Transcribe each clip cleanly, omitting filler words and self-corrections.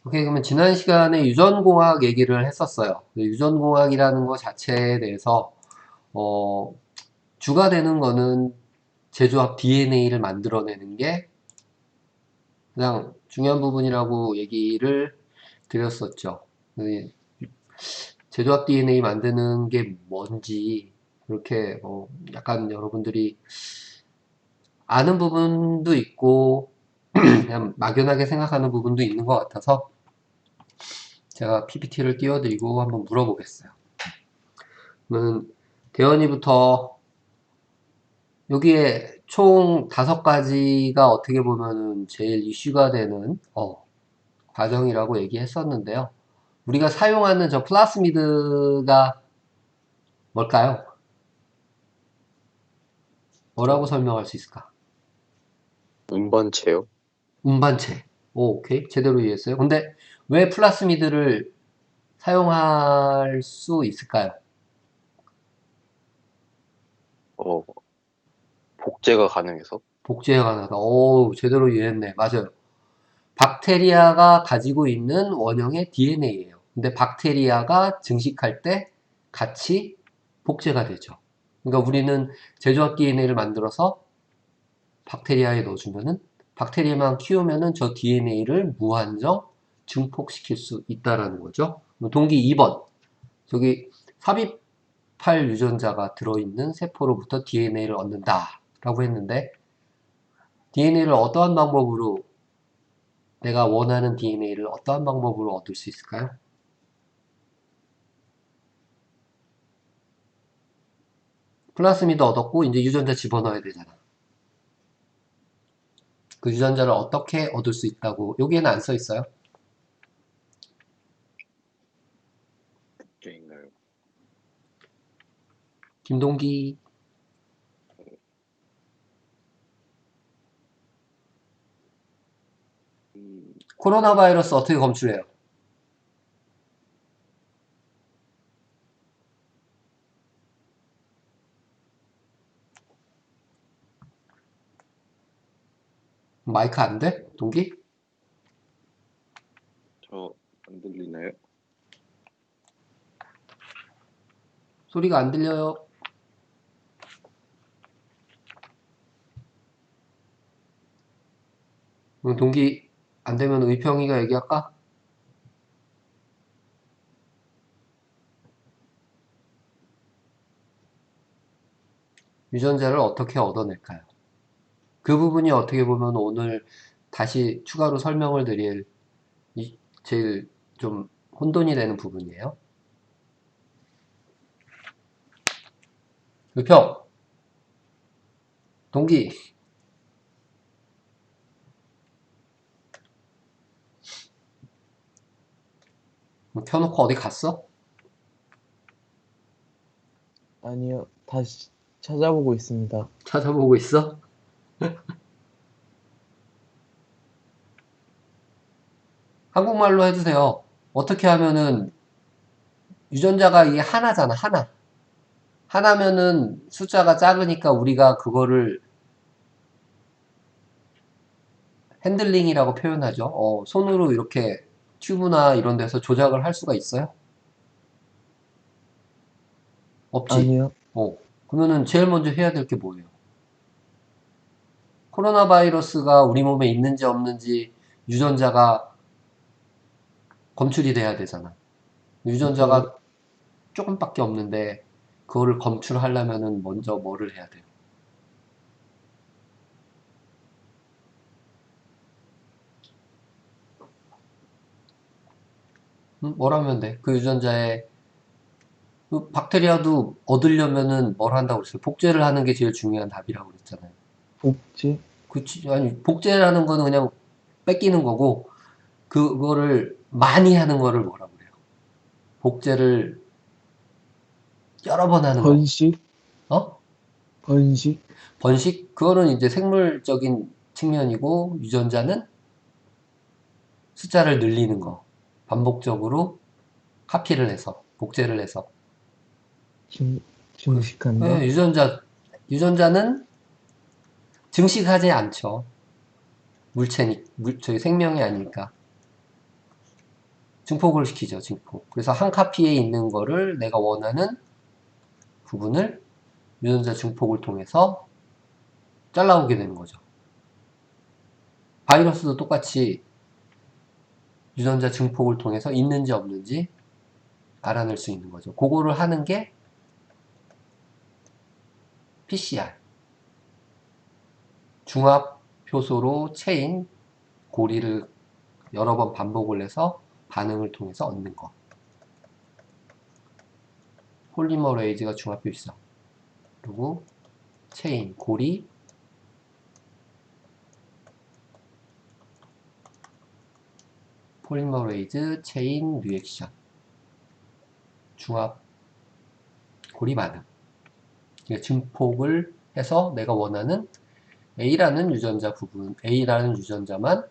오케이, 그러면 지난 시간에 유전공학 얘기를 했었어요. 유전공학이라는 것 자체에 대해서, 어, 주가 되는 거는 제조합 DNA를 만들어내는 게 가장 중요한 부분이라고 얘기를 드렸었죠. 그 제조합 DNA 만드는 게 뭔지, 그렇게, 약간 여러분들이 아는 부분도 있고, 그냥 막연하게 생각하는 부분도 있는 것 같아서, 제가 PPT를 띄워드리고 한번 물어보겠어요. 그러면 대현이부터 여기에 총 5가지가 어떻게 보면은 제일 이슈가 되는 과정이라고 얘기했었는데요. 우리가 사용하는 저 플라스미드가 뭘까요? 뭐라고 설명할 수 있을까? 운반체요? 운반체. 오케이. 제대로 이해했어요. 근데 왜 플라스미드를 사용할 수 있을까요? 어, 복제가 가능해서? 복제가 가능하다. 오, 제대로 이해했네. 맞아요. 박테리아가 가지고 있는 원형의 DNA예요. 근데 박테리아가 증식할 때 같이 복제가 되죠. 그러니까 우리는 제조합 DNA를 만들어서 박테리아에 넣어주면은 박테리아만 키우면은 저 DNA를 무한정 증폭시킬 수 있다라는 거죠. 동기 2번. 저기 삽입할 유전자가 들어있는 세포로부터 DNA를 얻는다 라고 했는데 DNA를 어떠한 방법으로 내가 원하는 DNA를 어떠한 방법으로 얻을 수 있을까요? 플라스미드 얻었고 이제 유전자 집어넣어야 되잖아. 그 유전자를 어떻게 얻을 수 있다고 여기에는 안 써 있어요. 복제인가요? 김동기. 음, 코로나 바이러스 어떻게 검출해요? 마이크 안 돼? 동기? 안 들리나요? 소리가 안 들려요. 그럼 동기 안 되면 의평이가 얘기할까? 유전자를 어떻게 얻어낼까요? 그 부분이 어떻게 보면 오늘 다시 추가로 설명을 드릴 제일 좀 혼돈이 되는 부분이에요. 의평, 동기, 켜놓고 어디 갔어? 아니요, 다시 찾아보고 있습니다. 찾아보고 있어? 한국말로 해주세요. 어떻게 하면은 유전자가 이게 하나잖아, 하나. 하나면은 숫자가 작으니까 우리가 그거를 핸들링이라고 표현하죠. 손으로 이렇게 튜브나 이런 데서 조작을 할 수가 있어요? 없지. 아니요, 어. 그러면은 제일 먼저 해야 될 게 뭐예요? 코로나 바이러스가 우리 몸에 있는지 없는지 유전자가 검출이 돼야 되잖아. 네, 유전자가 조금밖에 없는데 그거를 검출하려면은 먼저 뭐를 해야 돼요? 뭘 하면 돼? 그 유전자에 그 박테리아도 얻으려면은 뭘 한다고 그랬어요? 복제를 하는 게 제일 중요한 답이라고 그랬잖아요. 복제, 그치, 아니, 복제라는 거는 그냥 뺏기는 거고, 그거를 많이 하는 거를 뭐라고 그래요? 복제를 여러 번 하는 거. 번식, 어? 번식, 번식? 그거는 이제 생물적인 측면이고, 유전자는 숫자를 늘리는 거. 반복적으로 카피를 해서, 복제를 해서. 증, 그, 증식한다. 예, 유전자는 증식하지 않죠. 저희 생명이 아니니까. 증폭을 시키죠, 증폭. 그래서 한 카피에 있는 거를 내가 원하는 부분을 유전자 증폭을 통해서 잘라오게 되는 거죠. 바이러스도 똑같이 유전자 증폭을 통해서 있는지 없는지 알아낼 수 있는 거죠. 그거를 하는 게 PCR. 중합 효소로 체인 고리를 여러 번 반복을 해서 반응을 통해서 얻는 거. 폴리머레이즈가 중합 필성. 그리고 체인 고리 폴리머레이즈 체인 리액션. 중합 고리 반응. 증폭을 해서 내가 원하는 A라는 유전자 부분, A라는 유전자만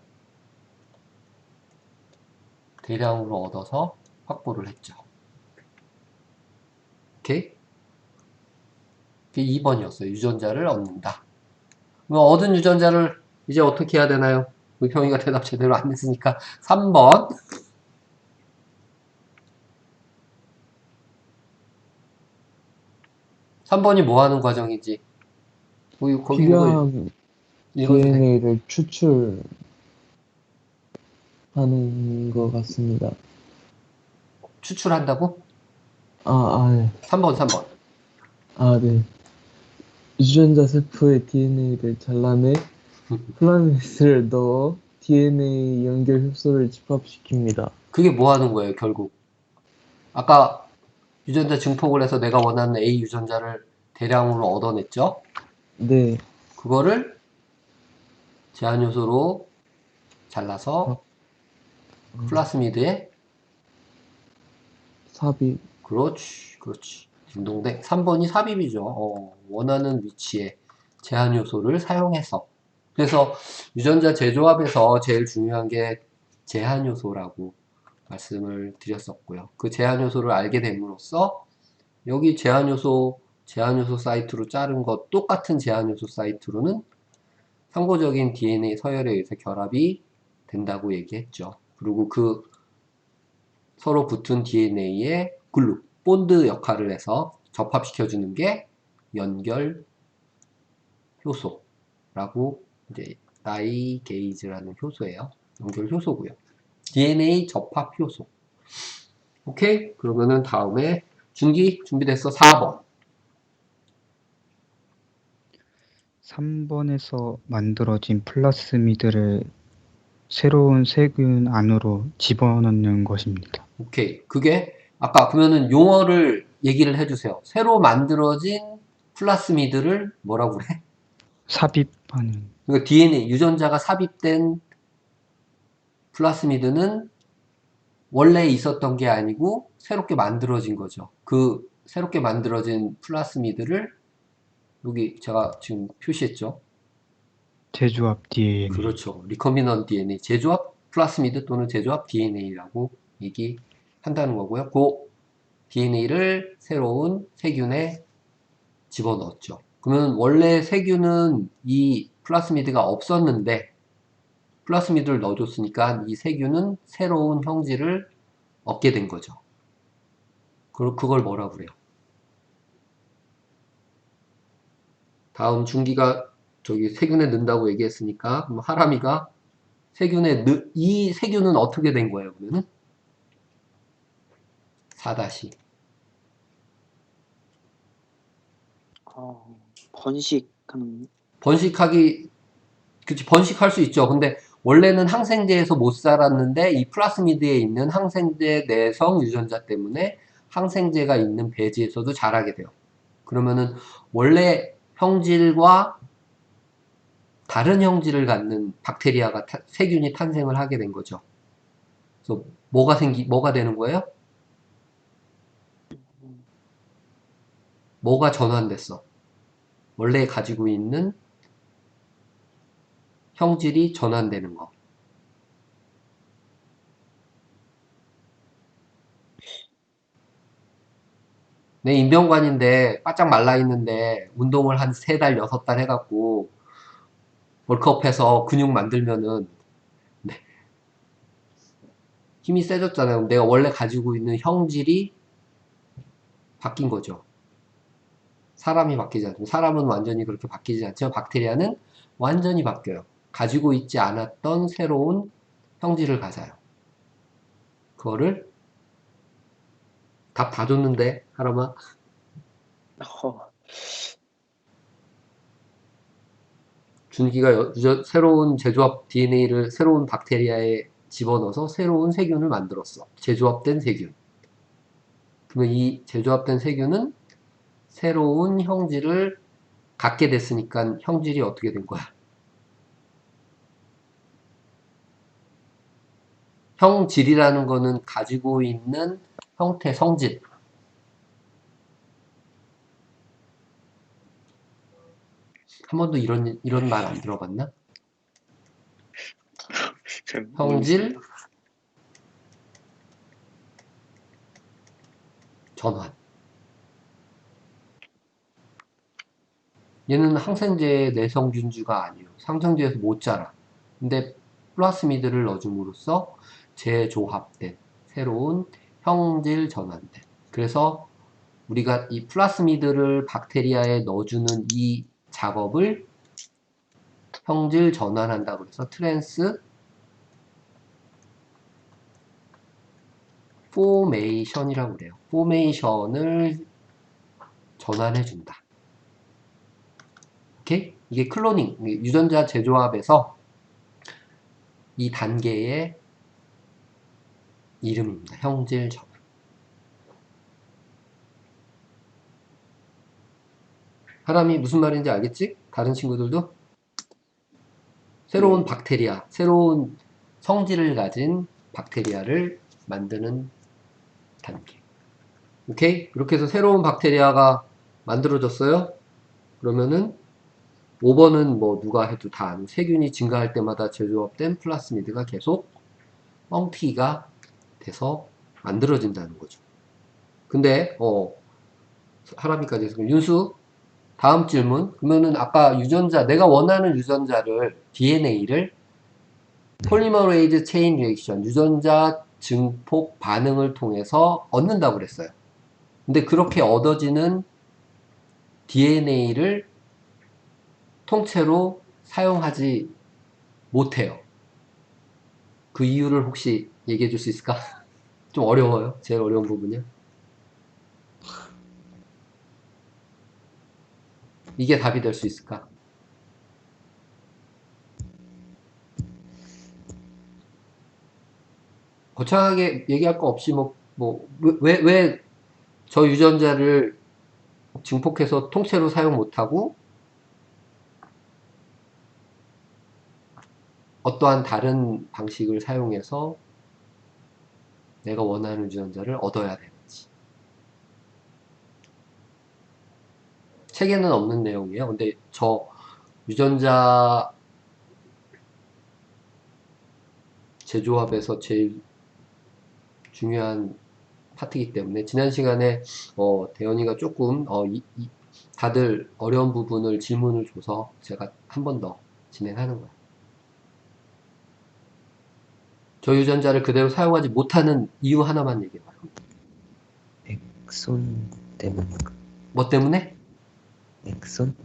대량으로 얻어서 확보를 했죠. 오케이? 그게 2번이었어요. 유전자를 얻는다. 그럼 얻은 유전자를 이제 어떻게 해야 되나요? 우리 평이가 대답 제대로 안 했으니까 3번. 3번이 뭐 하는 과정이지? 거기 필요한 읽어도 돼. DNA를 추출하는 것 같습니다. 추출한다고? 네. 3번. 네. 유전자 세포의 DNA를 잘라내 플라미드를 넣어 DNA 연결 효소를 집합시킵니다. 그게 뭐 하는 거예요, 결국? 아까 유전자 증폭을 해서 내가 원하는 A 유전자를 대량으로 얻어냈죠? 네. 그거를 제한 요소로 잘라서 플라스미드에 삽입. 그렇지. 딩동댕. 3번이 삽입이죠. 원하는 위치에 제한 요소를 사용해서. 그래서 유전자 재조합에서 제일 중요한 게 제한 요소라고 말씀을 드렸었고요. 그 제한 요소를 알게 됨으로써 여기 제한 요소 사이트로 자른 것 똑같은 제한 요소 사이트로는 상호적인 DNA 서열에 의해서 결합이 된다고 얘기했죠. 그리고 그 서로 붙은 DNA에 글루, 본드 역할을 해서 접합시켜주는 게 연결 효소라고 이제 나이게이즈라는 효소예요. 연결 효소고요. DNA 접합 효소. 오케이? 그러면은 다음에 중기 준비됐어. 4번. 3번에서 만들어진 플라스미드를 새로운 세균 안으로 집어넣는 것입니다. 오케이. 그게 아까 그러면은 용어를 얘기를 해주세요. 새로 만들어진 플라스미드를 뭐라고 그래? 삽입하는 그러니까 DNA 유전자가 삽입된 플라스미드는 원래 있었던 게 아니고 새롭게 만들어진 거죠. 그 새롭게 만들어진 플라스미드를 여기 제가 지금 표시했죠. 제조합 DNA. 그렇죠. 리커미넌 DNA 제조합 플라스미드 또는 제조합 DNA라고 얘기한다는 거고요. 그 DNA를 새로운 세균에 집어넣었죠. 그러면 원래 세균은 이 플라스미드가 없었는데 플라스미드를 넣어줬으니까 이 세균은 새로운 형질을 얻게 된 거죠. 그걸 뭐라 그래요? 다음 중기가 저기 세균에 넣는다고 얘기했으니까 그럼 하람이가 이 세균은 어떻게 된 거예요? 그러면은 4다시 번식하는 번식할 수 있죠. 근데 원래는 항생제에서 못 살았는데 이 플라스미드에 있는 항생제 내성 유전자 때문에 항생제가 있는 배지에서도 자라게 돼요. 그러면은 원래 형질과 다른 형질을 갖는 박테리아가 세균이 탄생을 하게 된 거죠. 그래서 뭐가 되는 거예요? 뭐가 전환됐어? 원래 가지고 있는 형질이 전환되는 거. 내 인병관인데 바짝 말라 있는데 운동을 한 3달, 6달 해갖고 월컵해서 근육 만들면은 힘이 세졌잖아요. 그럼 내가 원래 가지고 있는 형질이 바뀐 거죠. 사람이 바뀌지 않죠. 사람은 완전히 그렇게 바뀌지 않죠. 박테리아는 완전히 바뀌어요. 가지고 있지 않았던 새로운 형질을 가져요. 그거를 답 다 줬는데, 하람아. 어, 준기가 새로운 제조합 DNA를 새로운 박테리아에 집어넣어서 새로운 세균을 만들었어. 제조합된 세균. 그러면 이 제조합된 세균은 새로운 형질을 갖게 됐으니까 형질이 어떻게 된 거야? 형질이라는 거는 가지고 있는 형태, 성질. 한 번도 이런 말 안 들어봤나? 잘 형질, 모르겠습니다. 전환. 얘는 항생제의 내성균주가 아니에요. 항생제에서 못 자라. 근데 플라스미드를 넣어줌으로써 재조합된 새로운 형질 전환된. 그래서 우리가 이 플라스미드를 박테리아에 넣어주는 이 작업을 형질 전환한다고 해서 트랜스 포메이션이라고 그래요. 포메이션을 전환해준다. 오케이? 이게 클로닝, 유전자 재조합에서 이 단계의 이름입니다. 형질 전환. 사람이 무슨 말인지 알겠지? 다른 친구들도? 새로운 네. 박테리아, 새로운 성질을 가진 박테리아를 만드는 단계. 오케이? 이렇게 해서 새로운 박테리아가 만들어졌어요. 그러면은 5번은 뭐 누가 해도 다 아는 세균이 증가할 때마다 재조합된 플라스미드가 계속 뻥튀기가 돼서 만들어진다는 거죠. 근데 하람이까지 해서 윤수 다음 질문. 그러면은 아까 유전자 내가 원하는 유전자를 DNA를 폴리머레이즈 체인 리액션 유전자 증폭 반응을 통해서 얻는다고 그랬어요. 근데 그렇게 얻어지는 DNA를 통째로 사용하지 못해요. 그 이유를 혹시 얘기해 줄 수 있을까? 좀 어려워요. 제일 어려운 부분이요. 이게 답이 될 수 있을까? 거창하게 얘기할 거 없이 왜 저 유전자를 증폭해서 통째로 사용 못하고 어떠한 다른 방식을 사용해서 내가 원하는 유전자를 얻어야 되는지. 책에는 없는 내용이에요. 근데 저 유전자 재조합에서 제일 중요한 파트이기 때문에 지난 시간에 대현이가 조금 다들 어려운 부분을 질문을 줘서 제가 한 번 더 진행하는 거예요. 저 유전자를 그대로 사용하지 못하는 이유 하나만 얘기해봐요. 엑손 때문에 뭐 때문에? 엑손?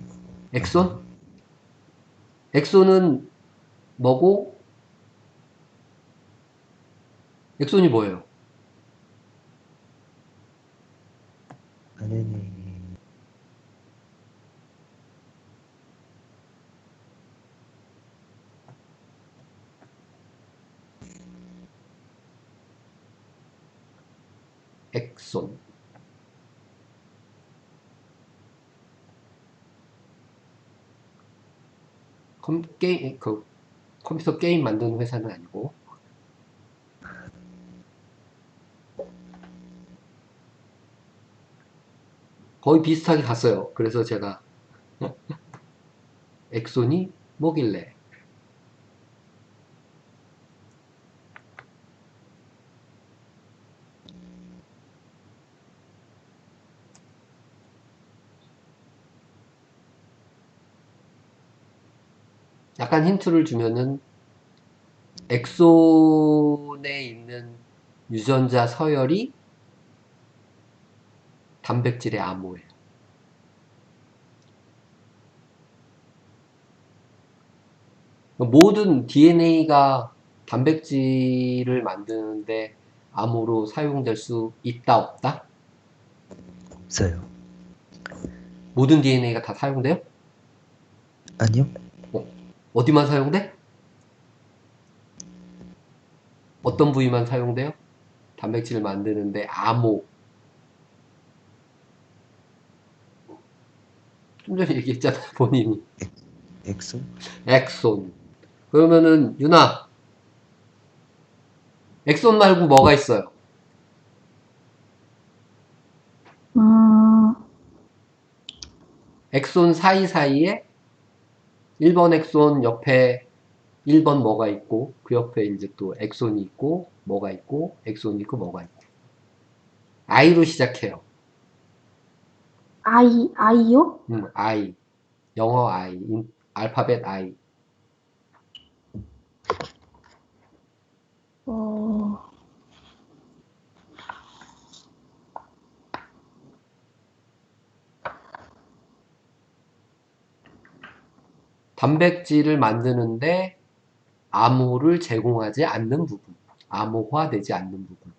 엑손? 엑손은 뭐고? 엑손이 뭐예요? RNA 엑손. 컴퓨터 게임 만드는 회사는 아니고. 거의 비슷하게 갔어요. 그래서 제가 엑손이 뭐길래? 약간 힌트를 주면은 엑손이 내에 있는 유전자 서열이 단백질의 암호예요. 모든 DNA가 단백질을 만드는데 암호로 사용될 수 있다, 없다? 없어요. 모든 DNA가 다 사용돼요? 아니요? 어디만 사용돼? 어떤 부위만 사용돼요? 단백질을 만드는데 암호. 좀 전에 얘기했잖아요, 본인이. 엑손? 엑손. 그러면은 유나, 엑손 말고 뭐가 있어요? 엑손 사이사이에 1번 엑손 옆에 1번 뭐가 있고 그 옆에 이제 또 엑손이 있고 뭐가 있고 엑손이 있고 뭐가 있고 I로 시작해요. 아이요? I. 영어 I. 알파벳 I. 어, 단백질을 만드는데 암호를 제공하지 않는 부분. 암호화되지 않는 부분.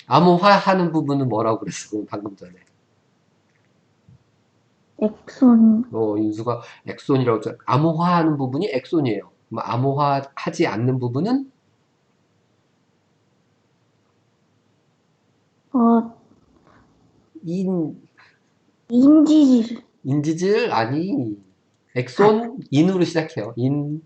암호화하는 부분은 뭐라고 그랬어? 방금 전에. 엑손, 윤수가 엑손이라고 했잖아. 암호화하는 부분이 엑손이에요. 그럼 암호화하지 않는 부분은 어, 인, 인지질, 인지질? 아니. 엑손, 인으로 시작해요. 인,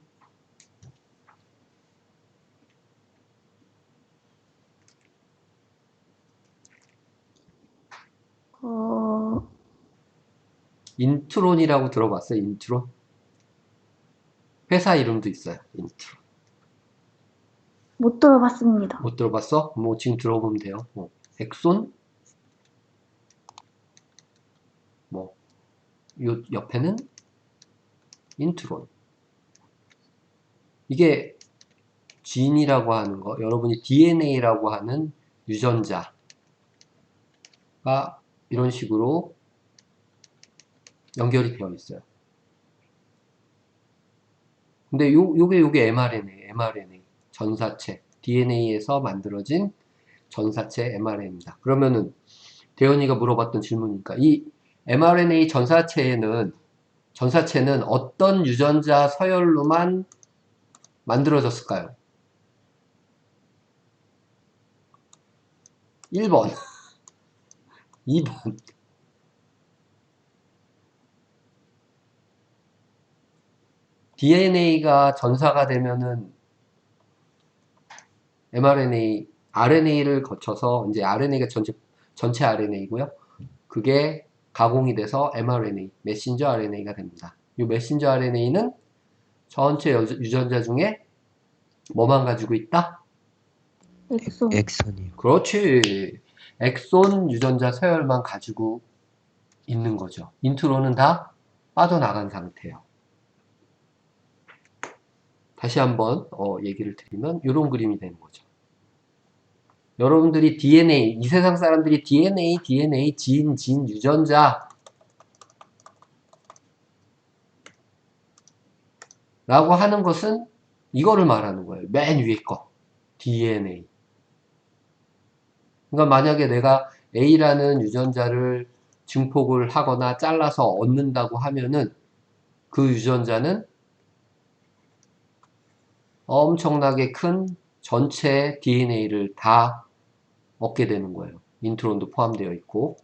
어, 인트론이라고 들어봤어요? 인트론? 회사 이름도 있어요. 인트론. 못 들어봤습니다. 못 들어봤어? 뭐 지금 들어보면 돼요. 엑손? 뭐, 요 옆에는 인트론. 이게 진이라고 하는 거, 여러분이 DNA라고 하는 유전자가 이런 식으로 연결이 되어 있어요. 근데 요게 mRNA. 전사체. DNA에서 만들어진 전사체 mRNA입니다. 그러면은, 대현이가 물어봤던 질문이니까, 이 mRNA 전사체는 어떤 유전자 서열로만 만들어졌을까요? 1번, 2번. DNA가 전사가 되면은 mRNA, RNA를 거쳐서 이제 RNA가 전체 RNA고요. 그게 가공이 돼서 mRNA, 메신저 RNA가 됩니다. 이 메신저 RNA는 전체 유전자 중에 뭐만 가지고 있다? 엑손, 엑손이요. 그렇지. 엑손 유전자 서열만 가지고 있는 거죠. 인트로는 다 빠져나간 상태예요. 다시 한번 얘기를 드리면 이런 그림이 되는 거죠. 여러분들이 DNA, 이 세상 사람들이 DNA, 진, 유전자 라고 하는 것은 이거를 말하는 거예요. 맨 위에 거. DNA. 그러니까 만약에 내가 A라는 유전자를 증폭을 하거나 잘라서 얻는다고 하면은 그 유전자는 엄청나게 큰 전체 DNA를 다 얻게 되는 거예요. 인트론도 포함되어 있고.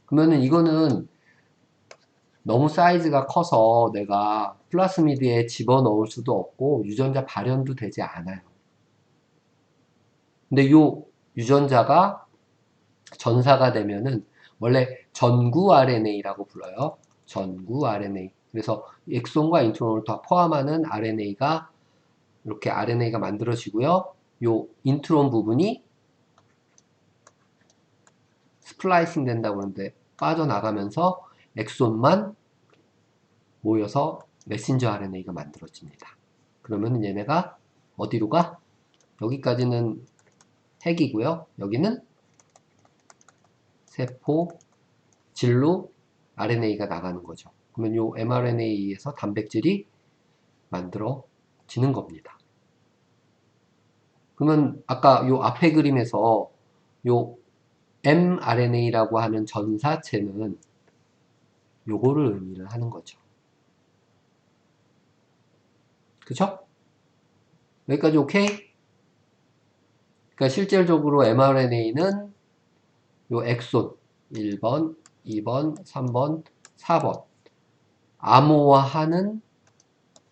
그러면은 이거는 너무 사이즈가 커서 내가 플라스미드에 집어넣을 수도 없고 유전자 발현도 되지 않아요. 근데 요 유전자가 전사가 되면은 원래 전구 RNA라고 불러요. 전구 RNA. 그래서 엑손과 인트론을 다 포함하는 RNA가 이렇게 RNA가 만들어지고요. 요 인트론 부분이 스플라이싱 된다고 하는데 빠져나가면서 엑손만 모여서 메신저 RNA가 만들어집니다. 그러면 얘네가 어디로 가? 여기까지는 핵이고요. 여기는 세포 질로 RNA가 나가는 거죠. 그러면 요 mRNA에서 단백질이 만들어지는 겁니다. 그러면 아까 요 앞에 그림에서 요 mRNA라고 하는 전사체는 요거를 의미를 하는 거죠. 그쵸? 여기까지 오케이? 그러니까 실질적으로 mRNA는 요 엑손 1번, 2번, 3번, 4번 암호화하는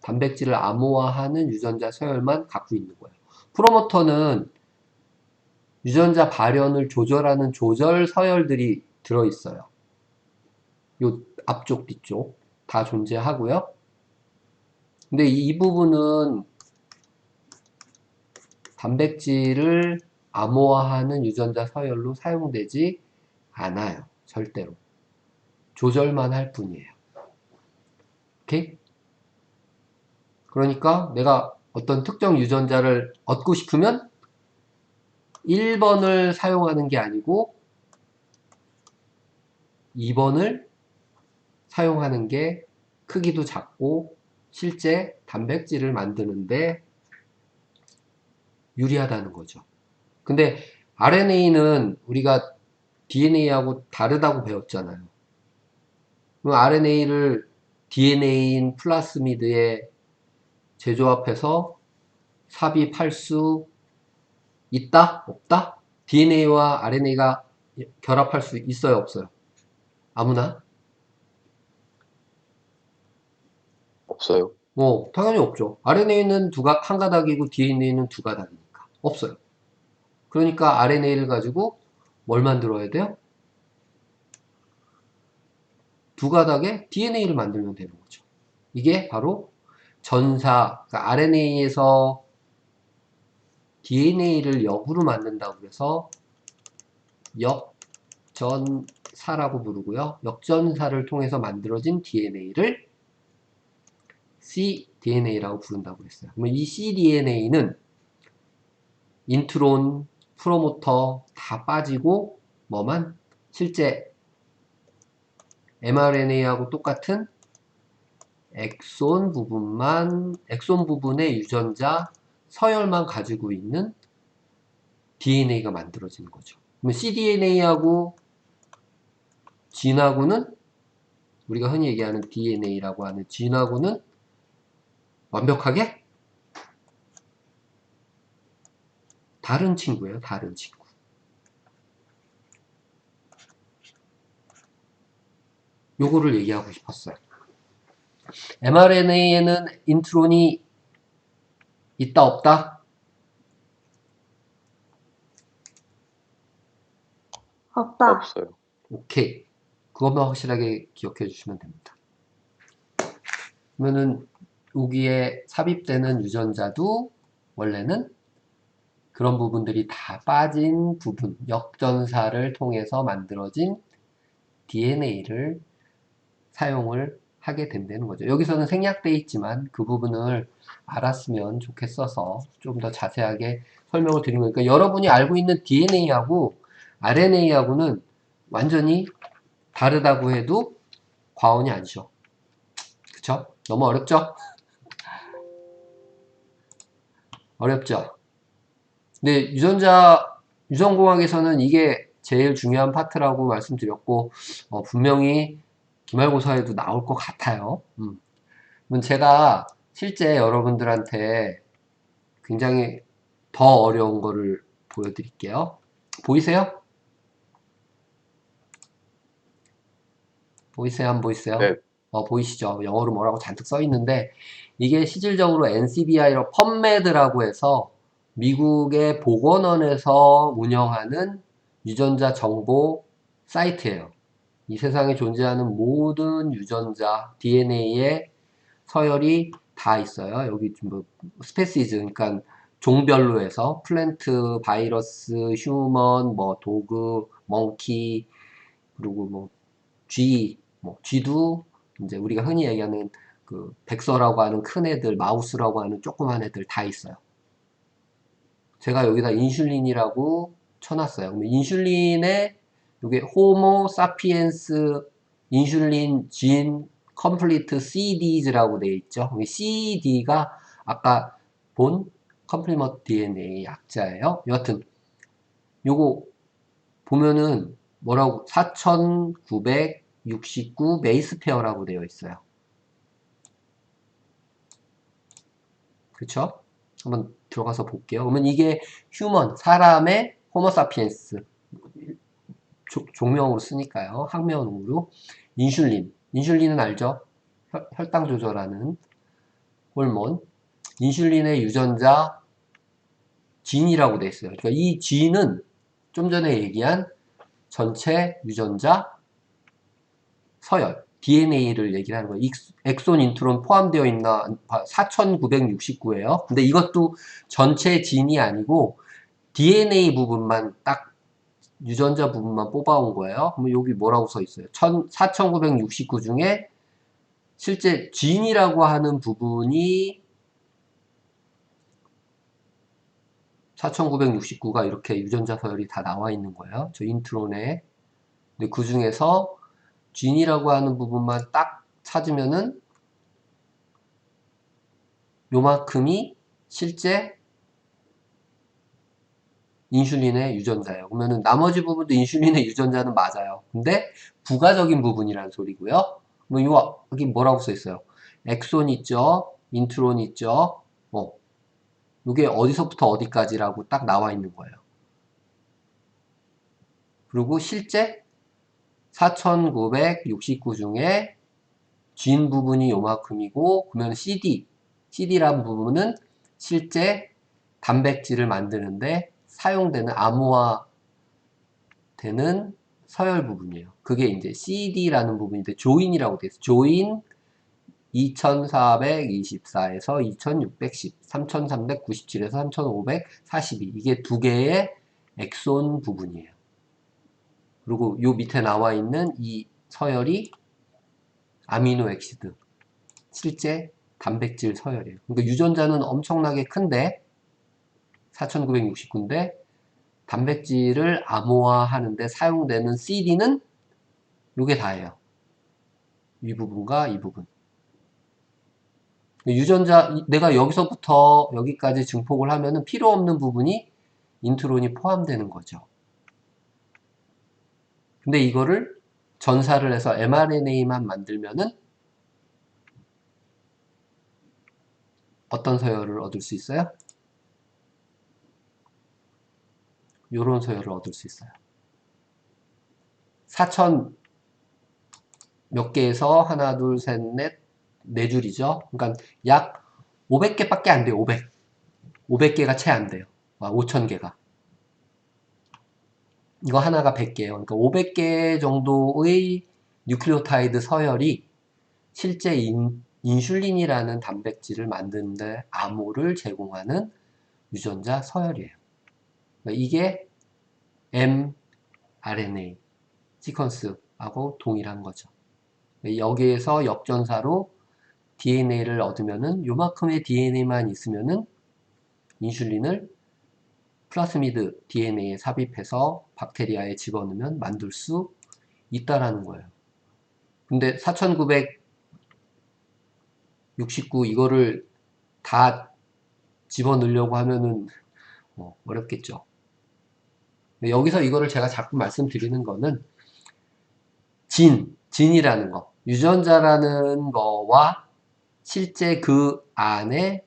단백질을 암호화하는 유전자 서열만 갖고 있는 거예요. 프로모터는 유전자 발현을 조절하는 조절 서열들이 들어있어요. 요 앞쪽, 뒤쪽 다 존재하고요. 근데 이 부분은 단백질을 암호화하는 유전자 서열로 사용되지 않아요. 절대로. 조절만 할 뿐이에요. 오케이? 그러니까 내가 어떤 특정 유전자를 얻고 싶으면 1번을 사용하는 게 아니고 2번을 사용하는 게 크기도 작고 실제 단백질을 만드는데 유리하다는 거죠. 근데 RNA는 우리가 DNA하고 다르다고 배웠잖아요. 그럼 RNA를 DNA인 플라스미드에 재조합해서 삽입할 수 있다? 없다? DNA와 RNA가 결합할 수 있어요? 없어요? 아무나? 없어요. 당연히 없죠. RNA는 한 가닥이고 DNA는 두 가닥이니까. 없어요. 그러니까 RNA를 가지고 뭘 만들어야 돼요? 두 가닥의 DNA를 만들면 되는 거죠. 이게 바로 전사, 그러니까 RNA에서 DNA를 역으로 만든다고 해서 역전사라고 부르고요. 역전사를 통해서 만들어진 DNA를 cDNA라고 부른다고 했어요. 그러면 이 cDNA는 인트론, 프로모터 다 빠지고 뭐만? 실제 mRNA하고 똑같은 엑손 부분의 유전자 서열만 가지고 있는 DNA가 만들어지는 거죠. 그러면 cDNA하고 진하고는 우리가 흔히 얘기하는 DNA라고 하는 진하고는 완벽하게 다른 친구예요. 다른 친구. 요거를 얘기하고 싶었어요. mRNA에는 인트론이 있다 없다? 없다. 없어요. 오케이. 그것만 확실하게 기억해 주시면 됩니다. 그러면은 여기에 삽입되는 유전자도 원래는 그런 부분들이 다 빠진 부분, 역전사를 통해서 만들어진 DNA를 사용을 하게 된다는 거죠. 여기서는 생략되어 있지만 그 부분을 알았으면 좋겠어서 좀 더 자세하게 설명을 드린 거니까 여러분이 알고 있는 DNA하고 RNA하고는 완전히 다르다고 해도 과언이 아니죠. 그쵸? 너무 어렵죠? 어렵죠? 근데 유전공학에서는 이게 제일 중요한 파트라고 말씀드렸고 분명히 기말고사에도 나올 것 같아요. 그럼 제가 실제 여러분들한테 굉장히 더 어려운 거를 보여드릴게요. 보이세요? 보이세요? 안 보이세요? 네. 보이시죠? 영어로 뭐라고 잔뜩 써 있는데 이게 실질적으로 NCBI로 펀메드라고 해서 미국의 보건원에서 운영하는 유전자 정보 사이트예요. 이 세상에 존재하는 모든 유전자 DNA의 서열이 다 있어요. 여기 뭐 스페시즈, 그러니까 종별로 해서 플랜트, 바이러스, 휴먼, 뭐 도그, 멍키, 그리고 뭐 쥐도 이제 우리가 흔히 얘기하는 그 백서라고 하는 큰 애들, 마우스라고 하는 조그만 애들 다 있어요. 제가 여기다 인슐린이라고 쳐놨어요. 그럼 인슐린에 이게 호모 사피엔스 인슐린 진 컴플리트 CDs라고 되어 있죠. CD가 아까 본 컴플리먼트 DNA 약자예요. 여하튼 요거 보면은 뭐라고 4969 베이스 페어라고 되어 있어요. 그쵸? 한번 들어가서 볼게요. 그러면 이게 휴먼, 사람의 호모사피엔스 종명으로 쓰니까요. 학명으로 인슐린. 인슐린은 알죠? 혈당 조절하는 호르몬. 인슐린의 유전자 진이라고 되어 있어요. 그러니까 이 진은 좀 전에 얘기한 전체 유전자 서열, DNA를 얘기를 하는 거예요. 엑손, 인트론 포함되어 있나 4969예요. 근데 이것도 전체 진이 아니고 DNA 부분만 딱 유전자 부분만 뽑아온 거예요. 그럼 여기 뭐라고 써 있어요? 4969 중에 실제 진이라고 하는 부분이 4969가 이렇게 유전자 서열이 다 나와 있는 거예요. 저 인트론에. 근데 그 중에서 진이라고 하는 부분만 딱 찾으면은 요만큼이 실제 인슐린의 유전자예요. 그러면은 나머지 부분도 인슐린의 유전자는 맞아요. 근데 부가적인 부분이라는 소리고요. 뭐 여기 뭐라고 써 있어요? 엑손 있죠? 인트론 있죠? 이게 어디서부터 어디까지라고 딱 나와 있는 거예요. 그리고 실제 4969 중에 진 부분이 요만큼이고, 그러면 CD라는 부분은 실제 단백질을 만드는데 사용되는 암호화되는 서열 부분이에요. 그게 이제 CD라는 부분인데 조인이라고 되어 있어요. 조인 2424에서 2610, 3397에서 3542 이게 두 개의 엑손 부분이에요. 그리고 요 밑에 나와 있는 이 서열이 아미노액시드 실제 단백질 서열이에요. 그러니까 유전자는 엄청나게 큰데 4969인데 단백질을 암호화하는데 사용되는 CD는 요게 다예요. 이 부분과 이 부분. 유전자 내가 여기서부터 여기까지 증폭을 하면은 필요 없는 부분이 인트론이 포함되는 거죠. 근데 이거를 전사를 해서 mRNA만 만들면은 어떤 서열을 얻을 수 있어요? 요런 서열을 얻을 수 있어요. 4000 몇 개에서 하나, 둘, 셋, 넷, 네 줄이죠. 그러니까 약 500개밖에 안 돼요. 500개가 채 안 돼요. 5000개가. 이거 하나가 100개예요. 그러니까 500개 정도의 뉴클리오타이드 서열이 실제 인슐린이라는 단백질을 만드는데 암호를 제공하는 유전자 서열이에요. 그러니까 이게 mRNA 시퀀스하고 동일한 거죠. 여기에서 역전사로 DNA를 얻으면은 요만큼의 DNA만 있으면은 인슐린을 플라스미드 DNA에 삽입해서 박테리아에 집어넣으면 만들 수 있다라는 거예요. 근데 4969 이거를 다 집어넣으려고 하면은 어렵겠죠. 근데 여기서 이거를 제가 자꾸 말씀드리는 거는 진이라는 거, 유전자라는 거와 실제 그 안에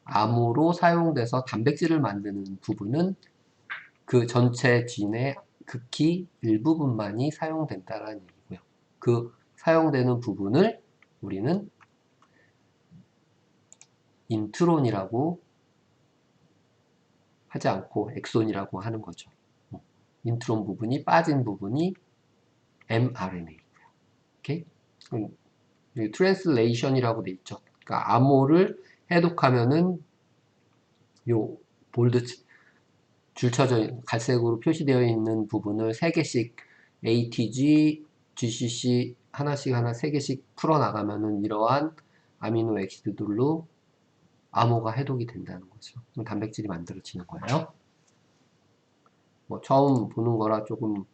암호로 사용돼서 단백질을 만드는 부분은 그 전체 진의 극히 일부분만이 사용된다는 얘기고요. 그 사용되는 부분을 우리는 인트론이라고 하지 않고 엑손이라고 하는 거죠. 인트론 부분이 빠진 부분이 mRNA고요. 오케이? 트랜슬레이션이라고 돼 있죠. 그러니까 암호를 해독하면은 요 볼드 줄쳐져 갈색으로 표시되어 있는 부분을 3개씩 ATG, GCC 하나씩 3개씩 풀어 나가면은 이러한 아미노 액시드들로 암호가 해독이 된다는 거죠. 그럼 단백질이 만들어지는 거예요. 뭐 처음 보는 거라 조금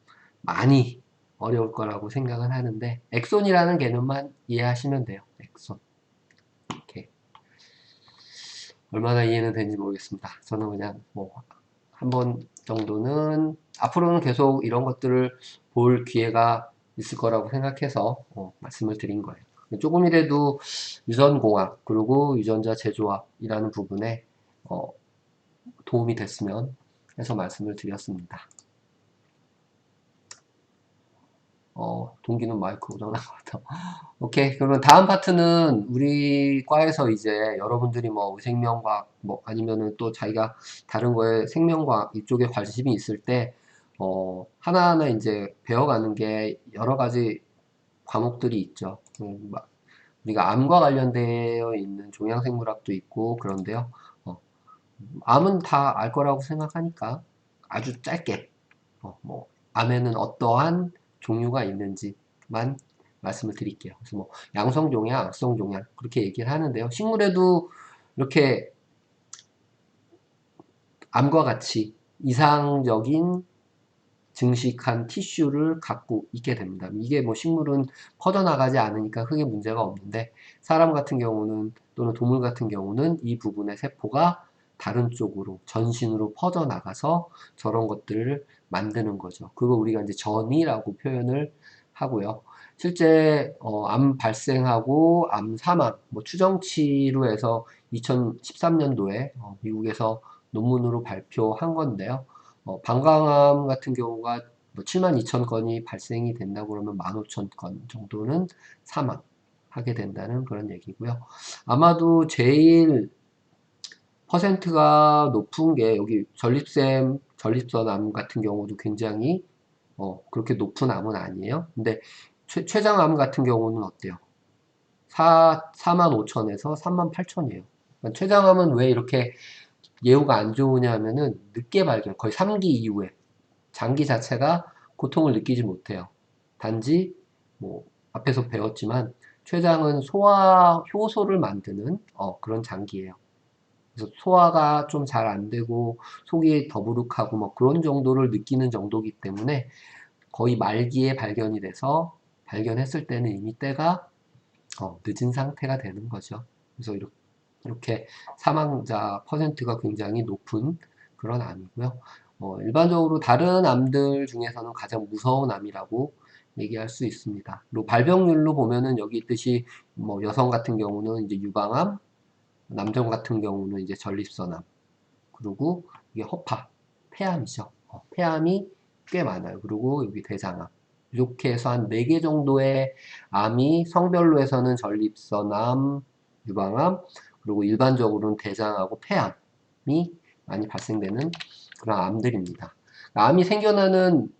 많이 어려울 거라고 생각은 하는데 엑손이라는 개념만 이해하시면 돼요. 엑손. 이렇게 얼마나 이해는 되는지 모르겠습니다. 저는 그냥 뭐 한 번 정도는 앞으로는 계속 이런 것들을 볼 기회가 있을 거라고 생각해서 말씀을 드린 거예요. 조금이라도 유전공학 그리고 유전자 재조합이라는 부분에 도움이 됐으면 해서 말씀을 드렸습니다. 동기는 마이크 고장난 것 같아. 오케이. 그러면 다음 파트는 우리 과에서 이제 여러분들이 뭐 생명과학 뭐 아니면은 또 자기가 다른 거에 생명과학 이쪽에 관심이 있을 때 하나하나 이제 배워가는 게 여러 가지 과목들이 있죠. 우리가 암과 관련되어 있는 종양생물학도 있고 그런데요. 암은 다 알 거라고 생각하니까 아주 짧게 뭐 암에는 어떠한 종류가 있는지만 말씀을 드릴게요. 그래서 뭐 양성종양, 악성종양 그렇게 얘기를 하는데요. 식물에도 이렇게 암과 같이 이상적인 증식한 티슈를 갖고 있게 됩니다. 이게 뭐 식물은 퍼져나가지 않으니까 크게 문제가 없는데 사람 같은 경우는 또는 동물 같은 경우는 이 부분의 세포가 다른 쪽으로 전신으로 퍼져나가서 저런 것들을 만드는 거죠. 그거 우리가 이제 전이라고 표현을 하고요. 실제 암 발생하고 암 사망 뭐 추정치로 해서 2013년도에 미국에서 논문으로 발표한 건데요. 방광암 같은 경우가 뭐 72,000건이 발생이 된다고 그러면 15,000건 정도는 사망하게 된다는 그런 얘기고요. 아마도 제일 퍼센트가 높은 게 여기 전립선암 같은 경우도 굉장히 그렇게 높은 암은 아니에요. 근데 췌장암 같은 경우는 어때요? 45,000에서 38,000이에요. 그러니까 췌장암은 왜 이렇게 예후가 안 좋으냐 하면은 늦게 발견, 거의 3기 이후에 장기 자체가 고통을 느끼지 못해요. 단지 뭐 앞에서 배웠지만 췌장은 소화 효소를 만드는 그런 장기예요. 그래서 소화가 좀 잘 안 되고 속이 더부룩하고 뭐 그런 정도를 느끼는 정도이기 때문에 거의 말기에 발견이 돼서 발견했을 때는 이미 때가 늦은 상태가 되는 거죠. 그래서 이렇게 사망자 퍼센트가 굉장히 높은 그런 암이고요. 일반적으로 다른 암들 중에서는 가장 무서운 암이라고 얘기할 수 있습니다. 그리고 발병률로 보면은 여기 있듯이 뭐 여성 같은 경우는 이제 유방암, 남성 같은 경우는 이제 전립선암, 그리고 이게 허파, 폐암이죠. 폐암이 꽤 많아요. 그리고 여기 대장암. 이렇게 해서 한 4개 정도의 암이 성별로 해서는 전립선암, 유방암, 그리고 일반적으로는 대장하고 폐암이 많이 발생되는 그런 암들입니다. 암이 생겨나는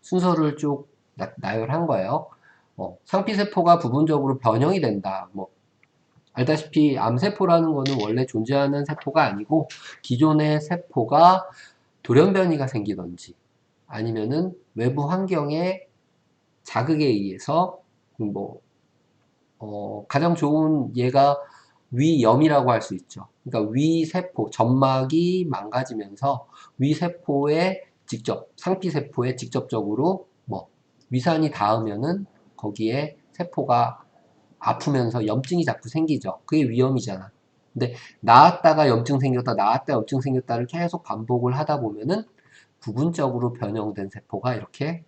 순서를 쭉 나열한 거예요. 상피세포가 부분적으로 변형이 된다. 뭐 알다시피 암세포라는 거는 원래 존재하는 세포가 아니고 기존의 세포가 돌연변이가 생기던지 아니면은 외부 환경의 자극에 의해서 뭐 가장 좋은 예가 위염이라고 할 수 있죠. 그러니까 위세포, 점막이 망가지면서 위세포에 직접, 상피세포에 직접적으로 뭐 위산이 닿으면은 거기에 세포가 아프면서 염증이 자꾸 생기죠. 그게 위염이잖아. 근데 나았다가 염증 생겼다, 나았다 염증 생겼다를 계속 반복을 하다 보면은 부분적으로 변형된 세포가 이렇게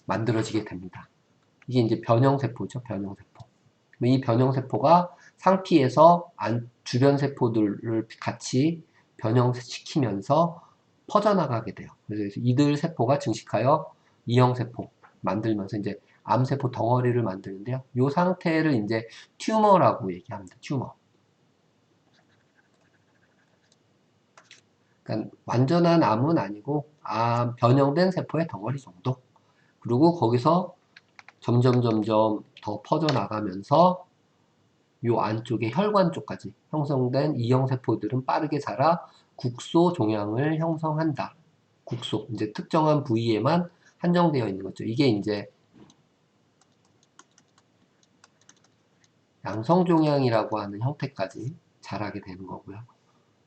만들어지게 됩니다. 이게 이제 변형세포죠, 변형세포. 이 변형세포가 상피에서 주변 세포들을 같이 변형시키면서 퍼져나가게 돼요. 그래서 이들 세포가 증식하여 이형세포 만들면서 이제 암세포 덩어리를 만드는데요. 이 상태를 이제 튜머라고 얘기합니다. 튜머. 그러니까 완전한 암은 아니고 변형된 세포의 덩어리 정도. 그리고 거기서 점점 더 퍼져나가면서 요 안쪽에 혈관 쪽까지 형성된 이형세포들은 빠르게 자라 국소 종양을 형성한다. 국소. 이제 특정한 부위에만 한정되어 있는 거죠. 이게 이제 양성종양이라고 하는 형태까지 자라게 되는 거고요.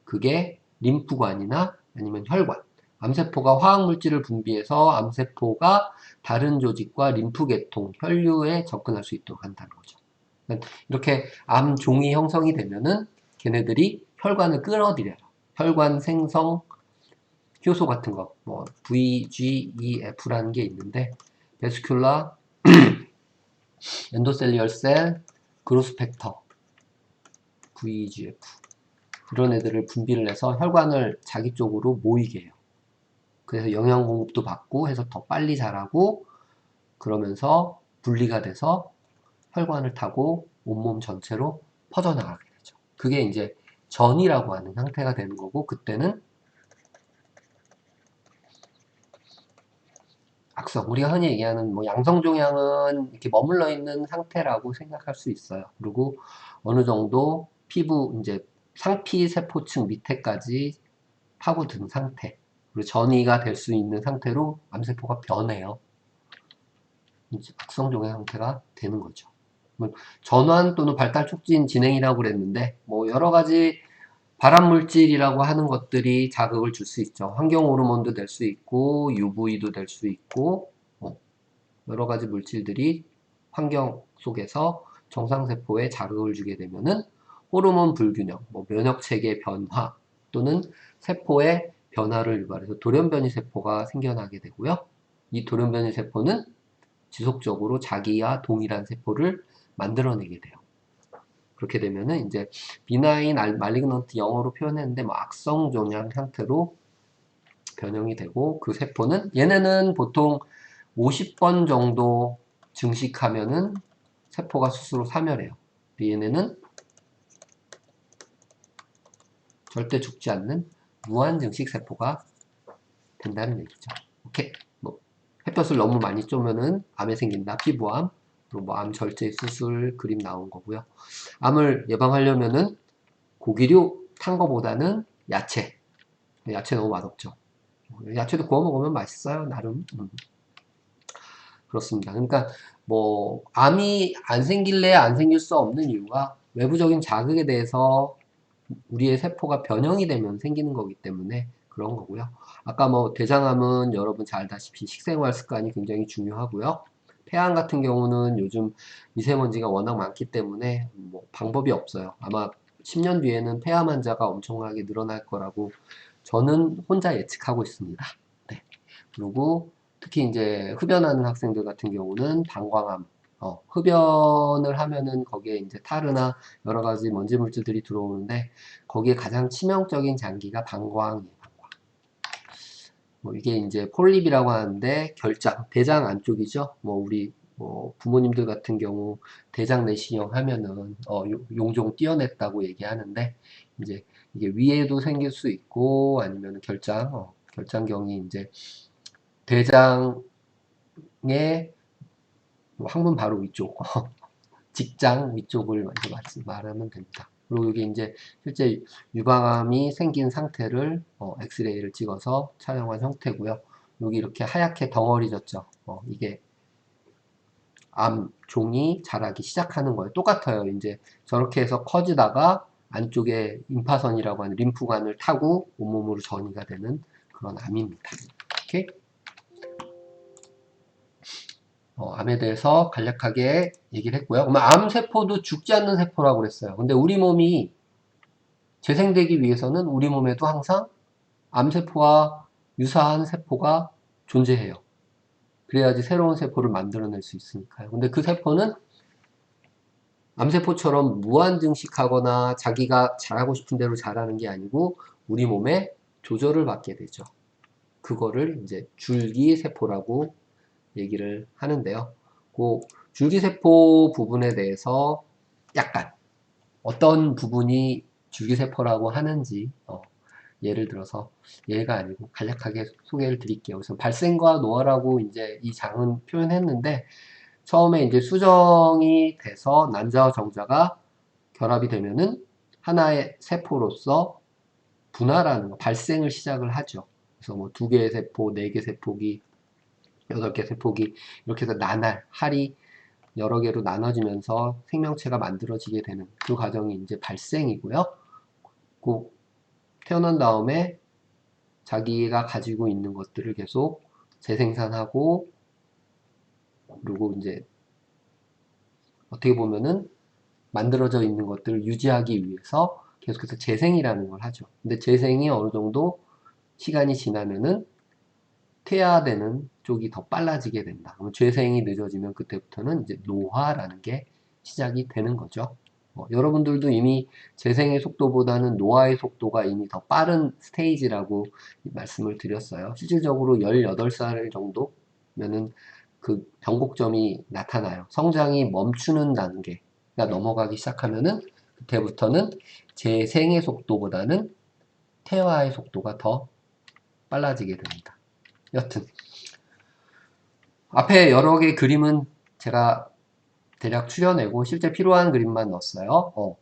그게 림프관이나 아니면 혈관. 암세포가 화학물질을 분비해서 암세포가 다른 조직과 림프계통, 혈류에 접근할 수 있도록 한다는 거죠. 이렇게 암종이 형성이 되면은 걔네들이 혈관을 끌어들여요. 혈관 생성 효소 같은 거, 뭐 VGEF라는 게 있는데, 베스큘라 엔도셀리얼 셀 그로스 팩터 VEGF 이런 애들을 분비를 해서 혈관을 자기 쪽으로 모이게 해요. 그래서 영양 공급도 받고 해서 더 빨리 자라고, 그러면서 분리가 돼서 혈관을 타고 온몸 전체로 퍼져나가게 되죠. 그게 이제 전이라고 하는 형태가 되는 거고, 그때는 악성, 우리가 흔히 얘기하는 뭐 양성종양은 이렇게 머물러 있는 상태라고 생각할 수 있어요. 그리고 어느 정도 피부 이제 상피 세포층 밑에까지 파고든 상태, 그리고 전이가 될 수 있는 상태로 암세포가 변해요. 이제 악성종양 형태가 되는 거죠. 전환 또는 발달 촉진 진행이라고 그랬는데, 뭐 여러 가지 발암물질이라고 하는 것들이 자극을 줄 수 있죠. 환경 호르몬도 될 수 있고, UV도 될 수 있고, 여러 가지 물질들이 환경 속에서 정상세포에 자극을 주게 되면은 호르몬 불균형, 뭐 면역체계 변화 또는 세포의 변화를 유발해서 돌연변이 세포가 생겨나게 되고요. 이 돌연변이 세포는 지속적으로 자기와 동일한 세포를 만들어내게 돼요. 그렇게 되면은 이제 비나인 말리그넌트 영어로 표현했는데 뭐 악성종양 상태로 변형이 되고, 그 세포는 얘네는 보통 50번 정도 증식하면은 세포가 스스로 사멸해요. 얘네는 절대 죽지 않는 무한 증식 세포가 된다는 얘기죠. 오케이. 뭐 햇볕을 너무 많이 쬐면은 암에 생긴다. 피부암. 그리고 뭐 암 절제 수술 그림 나온 거고요. 암을 예방하려면은 고기류 탄 거보다는 야채. 야채 너무 맛없죠. 야채도 구워 먹으면 맛있어요, 나름. 그렇습니다. 그러니까 뭐 암이 안 생길래 안 생길 수 없는 이유가 외부적인 자극에 대해서 우리의 세포가 변형이 되면 생기는 거기 때문에 그런 거고요. 아까 뭐 대장암은 여러분 잘 알다시피 식생활 습관이 굉장히 중요하고요. 폐암 같은 경우는 요즘 미세먼지가 워낙 많기 때문에 뭐 방법이 없어요. 아마 10년 뒤에는 폐암 환자가 엄청나게 늘어날 거라고 저는 혼자 예측하고 있습니다. 네. 그리고 특히 이제 흡연하는 학생들 같은 경우는 방광암, 흡연을 하면은 거기에 이제 타르나 여러 가지 먼지 물질들이 들어오는데, 거기에 가장 치명적인 장기가 방광이에요. 뭐 이게 이제 폴립이라고 하는데 결장, 대장 안쪽이죠. 뭐 우리 뭐 부모님들 같은 경우 대장 내시경 하면은 용종 띄어냈다고 얘기하는데, 이제 이게 위에도 생길 수 있고 아니면 결장경이 이제 대장의 항문 바로 위쪽, 직장 위쪽을 먼저 말하면 됩니다. 그리고 이게 이제 실제 유방암이 생긴 상태를 엑스레이를 찍어서 촬영한 형태고요. 여기 이렇게 하얗게 덩어리졌죠. 이게 암종이 자라기 시작하는 거예요. 똑같아요. 이제 저렇게 해서 커지다가 안쪽에 임파선이라고 하는 림프관을 타고 온몸으로 전이가 되는 그런 암입니다. 오케이? 암에 대해서 간략하게 얘기를 했고요. 그러면 암세포도 죽지 않는 세포라고 그랬어요. 근데 우리 몸이 재생되기 위해서는 우리 몸에도 항상 암세포와 유사한 세포가 존재해요. 그래야지 새로운 세포를 만들어낼 수 있으니까요. 근데 그 세포는 암세포처럼 무한증식하거나 자기가 자라고 싶은 대로 자라는 게 아니고 우리 몸에 조절을 받게 되죠. 그거를 이제 줄기세포라고 얘기를 하는데요. 그 줄기세포 부분에 대해서 약간 어떤 부분이 줄기세포라고 하는지 예를 들어서 예가 아니고 간략하게 소개를 드릴게요. 그래서 발생과 노화라고 이제 이 장은 표현했는데, 처음에 이제 수정이 돼서 난자와 정자가 결합이 되면은 하나의 세포로서 분화라는 거, 발생을 시작을 하죠. 그래서 뭐 2개의 세포, 4개 세포기, 8개 세포기 이렇게 해서 나날, 할이 여러 개로 나눠지면서 생명체가 만들어지게 되는 그 과정이 이제 발생이고요. 꼭 태어난 다음에 자기가 가지고 있는 것들을 계속 재생산하고, 그리고 이제 어떻게 보면은 만들어져 있는 것들을 유지하기 위해서 계속해서 재생이라는 걸 하죠. 근데 재생이 어느 정도 시간이 지나면은 퇴화되는 쪽이 더 빨라지게 된다. 그럼 재생이 늦어지면 그때부터는 이제 노화라는 게 시작이 되는 거죠. 여러분들도 이미 재생의 속도보다는 노화의 속도가 이미 더 빠른 스테이지라고 말씀을 드렸어요. 실질적으로 18살 정도면은 그 변곡점이 나타나요. 성장이 멈추는 단계가 넘어가기 시작하면은 그때부터는 재생의 속도보다는 퇴화의 속도가 더 빨라지게 됩니다. 여튼 앞에 여러 개의 그림은 제가 대략 추려내고 실제 필요한 그림만 넣었어요.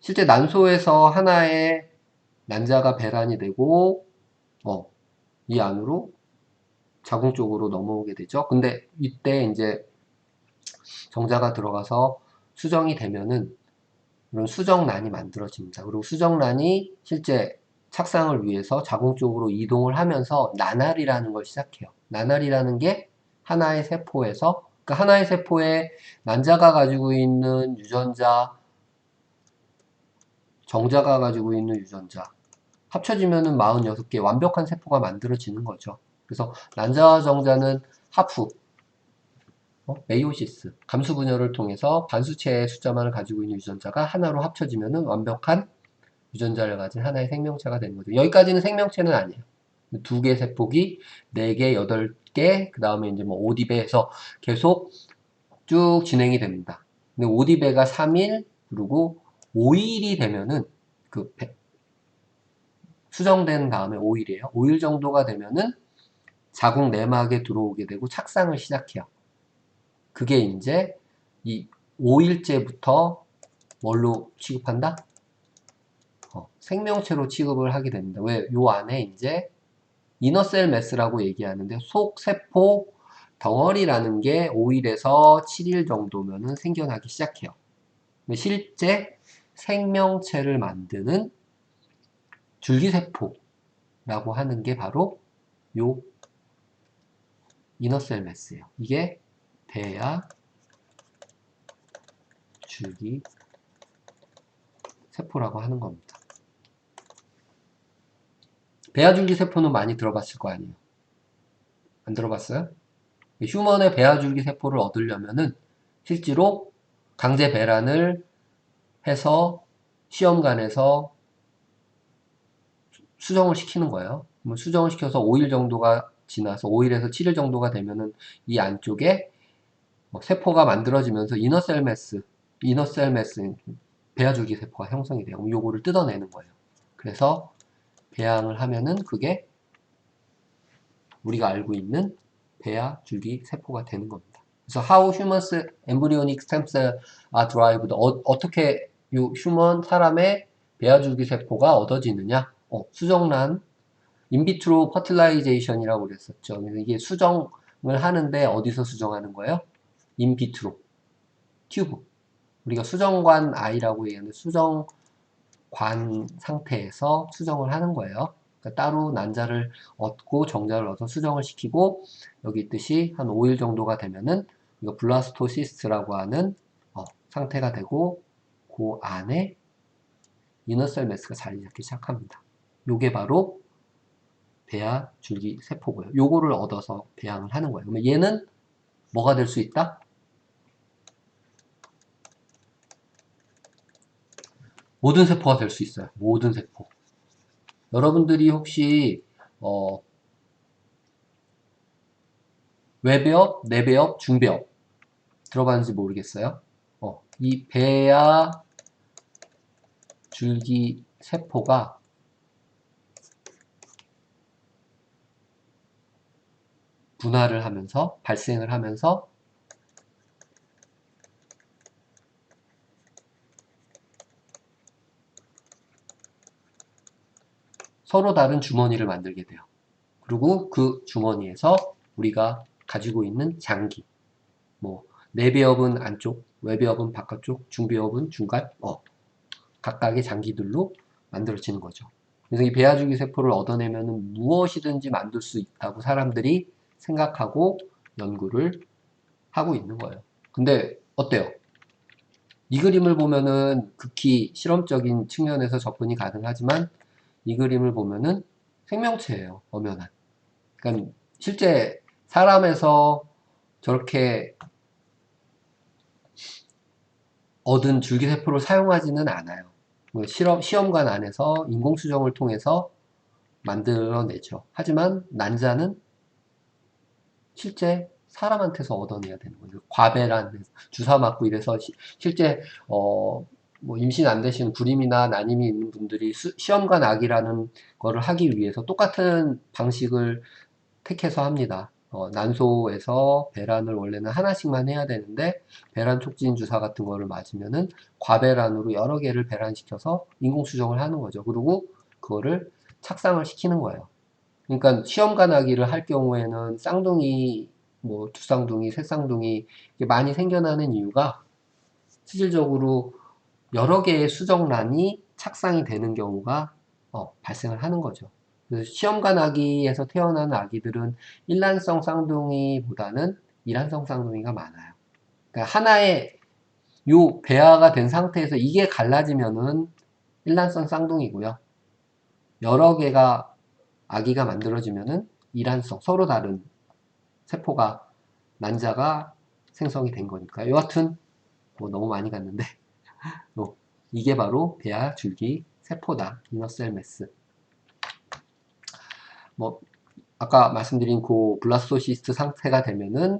실제 난소에서 하나의 난자가 배란이 되고 이 안으로 자궁 쪽으로 넘어오게 되죠. 근데 이때 이제 정자가 들어가서 수정이 되면은 이런 수정란이 만들어집니다. 그리고 수정란이 실제 착상을 위해서 자궁 쪽으로 이동을 하면서 나날이라는 걸 시작해요. 나날이라는 게 하나의 세포에서, 그러니까 하나의 세포에 난자가 가지고 있는 유전자, 정자가 가지고 있는 유전자 합쳐지면은 46개 완벽한 세포가 만들어지는 거죠. 그래서 난자와 정자는 하프, 메이오시스, 감수 분열을 통해서 반수체의 숫자만을 가지고 있는 유전자가 하나로 합쳐지면은 완벽한 유전자를 가진 하나의 생명체가 되는 거죠. 여기까지는 생명체는 아니에요. 2개 세포기, 4개, 8개, 그 다음에 이제 뭐 오디배에서 계속 쭉 진행이 됩니다. 근데 오디배가 3일, 그리고 5일이 되면은 수정된 다음에 5일이에요. 5일 정도가 되면은 자궁 내막에 들어오게 되고 착상을 시작해요. 그게 이제 이 5일째부터 뭘로 취급한다? 생명체로 취급을 하게 됩니다. 왜? 요 안에 이제 이너셀 매스라고 얘기하는데 속세포 덩어리라는 게 5일에서 7일 정도면은 생겨나기 시작해요. 근데 실제 생명체를 만드는 줄기세포라고 하는 게 바로 요 이너셀 매스예요. 이게 배아 줄기 세포라고 하는 겁니다. 배아줄기 세포는 많이 들어봤을 거 아니에요. 안 들어봤어요? 휴먼의 배아줄기 세포를 얻으려면은 실제로 강제 배란을 해서 시험관에서 수정을 시키는 거예요. 수정을 시켜서 5일 정도가 지나서 5일에서 7일 정도가 되면은 이 안쪽에 세포가 만들어지면서 이너셀 매스, 배아줄기 세포가 형성이 돼요. 요거를 뜯어내는 거예요. 그래서 배양을 하면은 그게 우리가 알고 있는 배아줄기 세포가 되는 겁니다. 그래서 how humans embryonic stem cell are derived, 어떻게 요 휴먼 사람의 배아줄기 세포가 얻어지느냐? 수정란, 인비트로 퍼틸라이제이션이라고 그랬었죠. 그래서 이게 수정을 하는데 어디서 수정하는 거예요? 인비트로 튜브. 우리가 수정관 아이라고 얘기하는 수정관 상태에서 수정을 하는 거예요. 그러니까 따로 난자를 얻고 정자를 얻어 수정을 시키고, 여기 있듯이 한 5일 정도가 되면은 이거 블라스토시스트라고 하는 상태가 되고, 그 안에 이너셀 매스가 자리 잡기 시작합니다. 요게 바로 배아 줄기 세포고요. 요거를 얻어서 배양을 하는 거예요. 그러면 얘는 뭐가 될 수 있다? 모든 세포가 될 수 있어요. 모든 세포. 여러분들이 혹시 외배업, 내배업, 중배업 들어봤는지 모르겠어요. 이 배아 줄기 세포가 분화를 하면서 발생을 하면서 서로 다른 주머니를 만들게 돼요. 그리고 그 주머니에서 우리가 가지고 있는 장기, 뭐 내배엽은 안쪽, 외배엽은 바깥쪽, 중배엽은 중간, 각각의 장기들로 만들어지는 거죠. 그래서 이 배아줄기세포를 얻어내면 무엇이든지 만들 수 있다고 사람들이 생각하고 연구를 하고 있는 거예요. 근데 어때요? 이 그림을 보면은 극히 실험적인 측면에서 접근이 가능하지만 이 그림을 보면은 생명체예요, 엄연한. 그러니까 실제 사람에서 저렇게 얻은 줄기세포를 사용하지는 않아요. 시험관 안에서 인공수정을 통해서 만들어내죠. 하지만 난자는 실제 사람한테서 얻어내야 되는 거죠. 과배란 주사 맞고 이래서 실제 뭐 임신 안 되신 불임이나 난임이 있는 분들이 시험관 아기라는 거를 하기 위해서 똑같은 방식을 택해서 합니다. 난소에서 배란을 원래는 하나씩만 해야 되는데 배란 촉진 주사 같은 거를 맞으면은 과배란으로 여러 개를 배란시켜서 인공수정을 하는 거죠. 그리고 그거를 착상을 시키는 거예요. 그러니까 시험관 아기를 할 경우에는 쌍둥이, 뭐 두 쌍둥이, 세 쌍둥이 많이 생겨나는 이유가 실질적으로 여러 개의 수정란이 착상이 되는 경우가 발생을 하는 거죠. 그래서 시험관 아기에서 태어난 아기들은 일란성 쌍둥이보다는 이란성 쌍둥이가 많아요. 그러니까 하나의 요 배아가 된 상태에서 이게 갈라지면은 일란성 쌍둥이고요. 여러 개가 아기가 만들어지면은 이란성, 서로 다른 세포가, 난자가 생성이 된 거니까. 여하튼 뭐 너무 많이 갔는데 이게 바로 배아 줄기 세포다. 이너셀 매스. 뭐 아까 말씀드린 그 블라스토시스트 상태가 되면은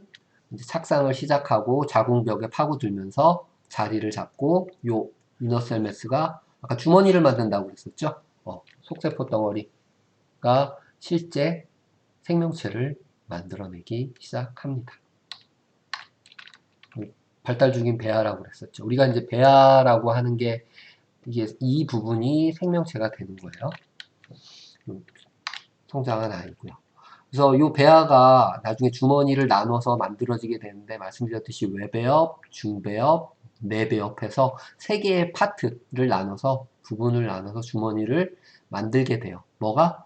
이제 착상을 시작하고 자궁벽에 파고들면서 자리를 잡고 요 이너셀 매스가 아까 주머니를 만든다고 그랬었죠. 속세포 덩어리가 실제 생명체를 만들어내기 시작합니다. 발달 중인 배아라고 그랬었죠. 우리가 이제 배아라고 하는 게 이게 이 부분이 생명체가 되는 거예요. 성장한 아이고요. 그래서 이 배아가 나중에 주머니를 나눠서 만들어지게 되는데 말씀드렸듯이 외배엽, 중배엽, 내배엽해서 세 개의 파트를 나눠서 부분을 나눠서 주머니를 만들게 돼요. 뭐가?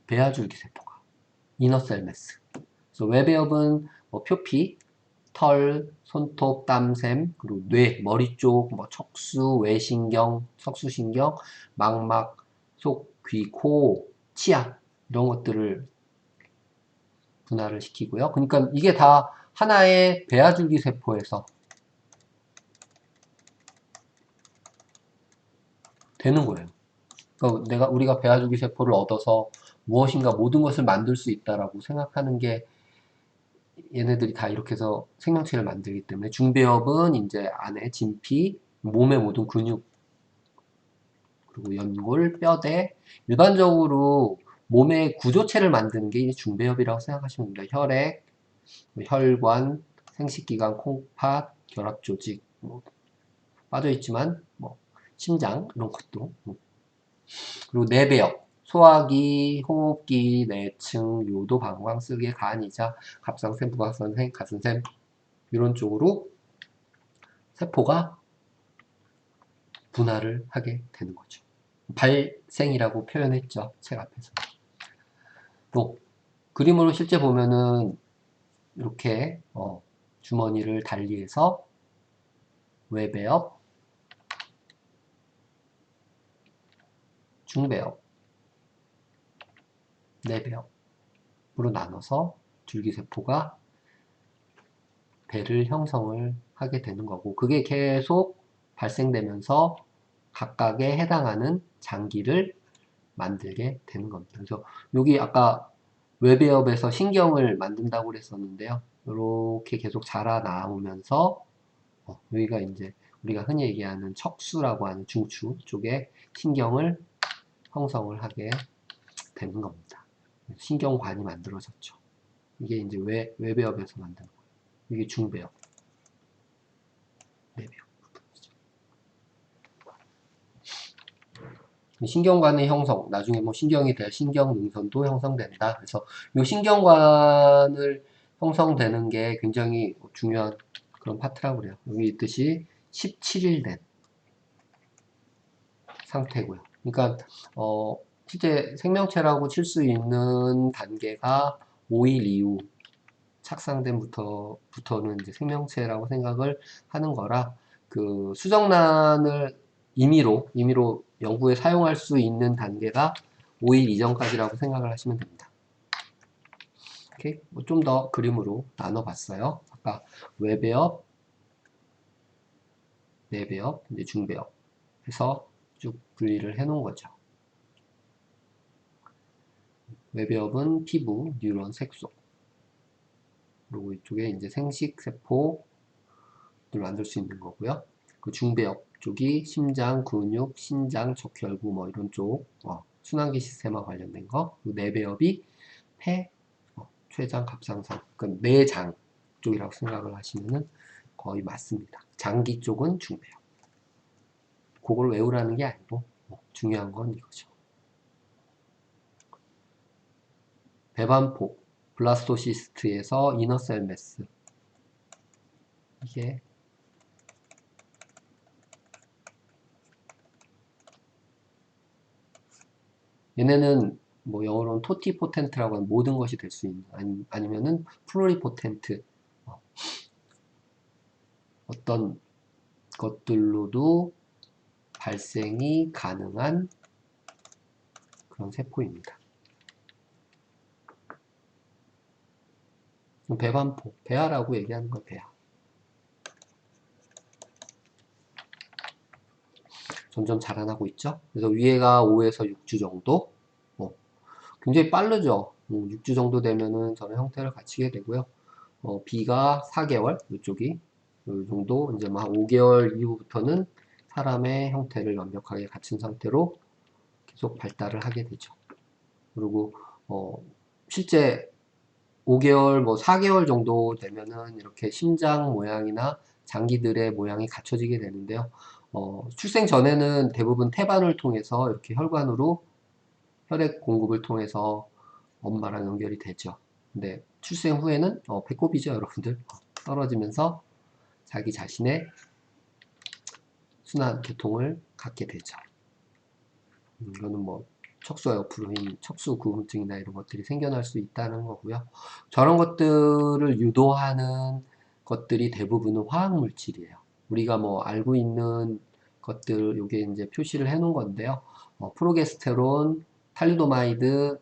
배아줄기세포가. 이너셀 매스. 그래서 외배엽은 뭐 표피, 털, 손톱, 땀샘, 그리고 뇌, 머리 쪽, 뭐 척수, 외신경, 척수신경, 망막, 속, 귀, 코, 치아 이런 것들을 분할을 시키고요. 그러니까 이게 다 하나의 배아줄기 세포에서 되는 거예요. 그러니까 우리가 배아줄기 세포를 얻어서 무엇인가 모든 것을 만들 수 있다라고 생각하는 게 얘네들이 다 이렇게 해서 생명체를 만들기 때문에 중배엽은 이제 안에 진피, 몸의 모든 근육, 그리고 연골, 뼈대, 일반적으로 몸의 구조체를 만드는 게 중배엽이라고 생각하시면 됩니다. 혈액, 혈관, 생식기관, 콩팥, 결합조직, 뭐 빠져있지만 뭐 심장 이런 것도 그리고 내배엽, 소화기, 호흡기, 내층, 요도, 방광, 쓸개, 간, 이자, 갑상샘, 부각선생, 가슴샘 이런 쪽으로 세포가 분할을 하게 되는 거죠. 발생이라고 표현했죠. 책 앞에서. 또 그림으로 실제 보면은 이렇게 주머니를 달리해서 외배엽, 중배엽, 내배엽으로 나눠서 줄기세포가 배를 형성을 하게 되는 거고 그게 계속 발생되면서 각각에 해당하는 장기를 만들게 되는 겁니다. 그래서 여기 아까 외배엽에서 신경을 만든다고 그랬었는데요. 이렇게 계속 자라나오면서 여기가 이제 우리가 흔히 얘기하는 척수라고 하는 중추 쪽에 신경을 형성을 하게 되는 겁니다. 신경관이 만들어졌죠. 이게 이제 외배엽에서 만든 거예요. 이게 중배엽, 내배엽 부분이죠. 신경관의 형성, 나중에 뭐 신경이 될 신경능선도 형성된다. 그래서 이 신경관을 형성되는 게 굉장히 중요한 그런 파트라고 그래요. 여기 있듯이 17일 된 상태고요. 그러니까 실제 생명체라고 칠 수 있는 단계가 5일 이후 착상된부터는 이제 생명체라고 생각을 하는 거라 그 수정란을 임의로 연구에 사용할 수 있는 단계가 5일 이전까지라고 생각을 하시면 됩니다. 오케이? 좀 더 그림으로 나눠봤어요. 아까 외배업, 내배업, 이제 중배업 해서 쭉 분리를 해 놓은 거죠. 외배업은 피부, 뉴런, 색소. 그리고 이쪽에 이제 생식 세포를 만들 수 있는 거고요. 그 중배업 쪽이 심장, 근육, 신장, 적혈구 뭐 이런 쪽 순환기 시스템과 관련된 거. 그리고 내배업이 폐, 췌장, 갑상선, 그 내장 쪽이라고 생각을 하시면은 거의 맞습니다. 장기 쪽은 중배업. 그걸 외우라는 게 아니고 중요한 건 이거죠. 배반포, 블라스토시스트에서 이너셀 매스. 이게 얘네는 뭐 영어로는 토티포텐트라고 하는 모든 것이 될 수 있는 아니면은 플로리포텐트 어떤 것들로도 발생이 가능한 그런 세포입니다. 배반포, 배아라고 얘기하는 거 배아. 점점 자라나고 있죠. 그래서 위에가 5에서 6주 정도. 굉장히 빠르죠. 6주 정도 되면은 저런 형태를 갖추게 되고요. B가 4개월, 이쪽이 이 정도 이제 막 5개월 이후부터는 사람의 형태를 완벽하게 갖춘 상태로 계속 발달을 하게 되죠. 그리고 실제 5개월, 뭐 4개월 정도 되면은 이렇게 심장 모양이나 장기들의 모양이 갖춰지게 되는데요. 출생 전에는 대부분 태반을 통해서 이렇게 혈관으로 혈액 공급을 통해서 엄마랑 연결이 되죠. 근데 출생 후에는 배꼽이죠, 여러분들. 떨어지면서 자기 자신의 순환 계통을 갖게 되죠. 이거는 뭐 척수와 옆으로 인 척수 구음증이나 이런 것들이 생겨날 수 있다는 거고요. 저런 것들을 유도하는 것들이 대부분은 화학 물질이에요. 우리가 뭐 알고 있는 것들, 요게 이제 표시를 해 놓은 건데요. 프로게스테론, 탈리도마이드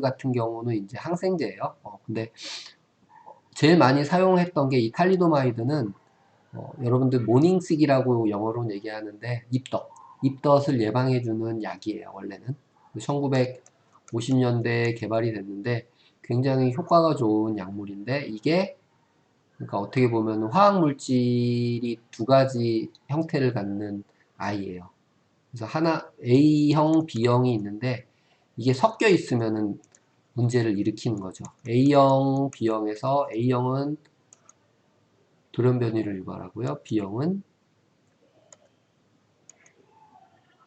같은 경우는 이제 항생제예요. 근데 제일 많이 사용했던 게 이 탈리도마이드는 여러분들 모닝식이라고 영어로는 얘기하는데 입덧을 예방해주는 약이에요. 원래는 1950년대에 개발이 됐는데 굉장히 효과가 좋은 약물인데 이게 그러니까 어떻게 보면 화학물질이 두 가지 형태를 갖는 아이예요. 그래서 하나 A형, B형이 있는데 이게 섞여 있으면은 문제를 일으키는 거죠. A형, B형에서 A형은 돌연변이를 유발하고요. B형은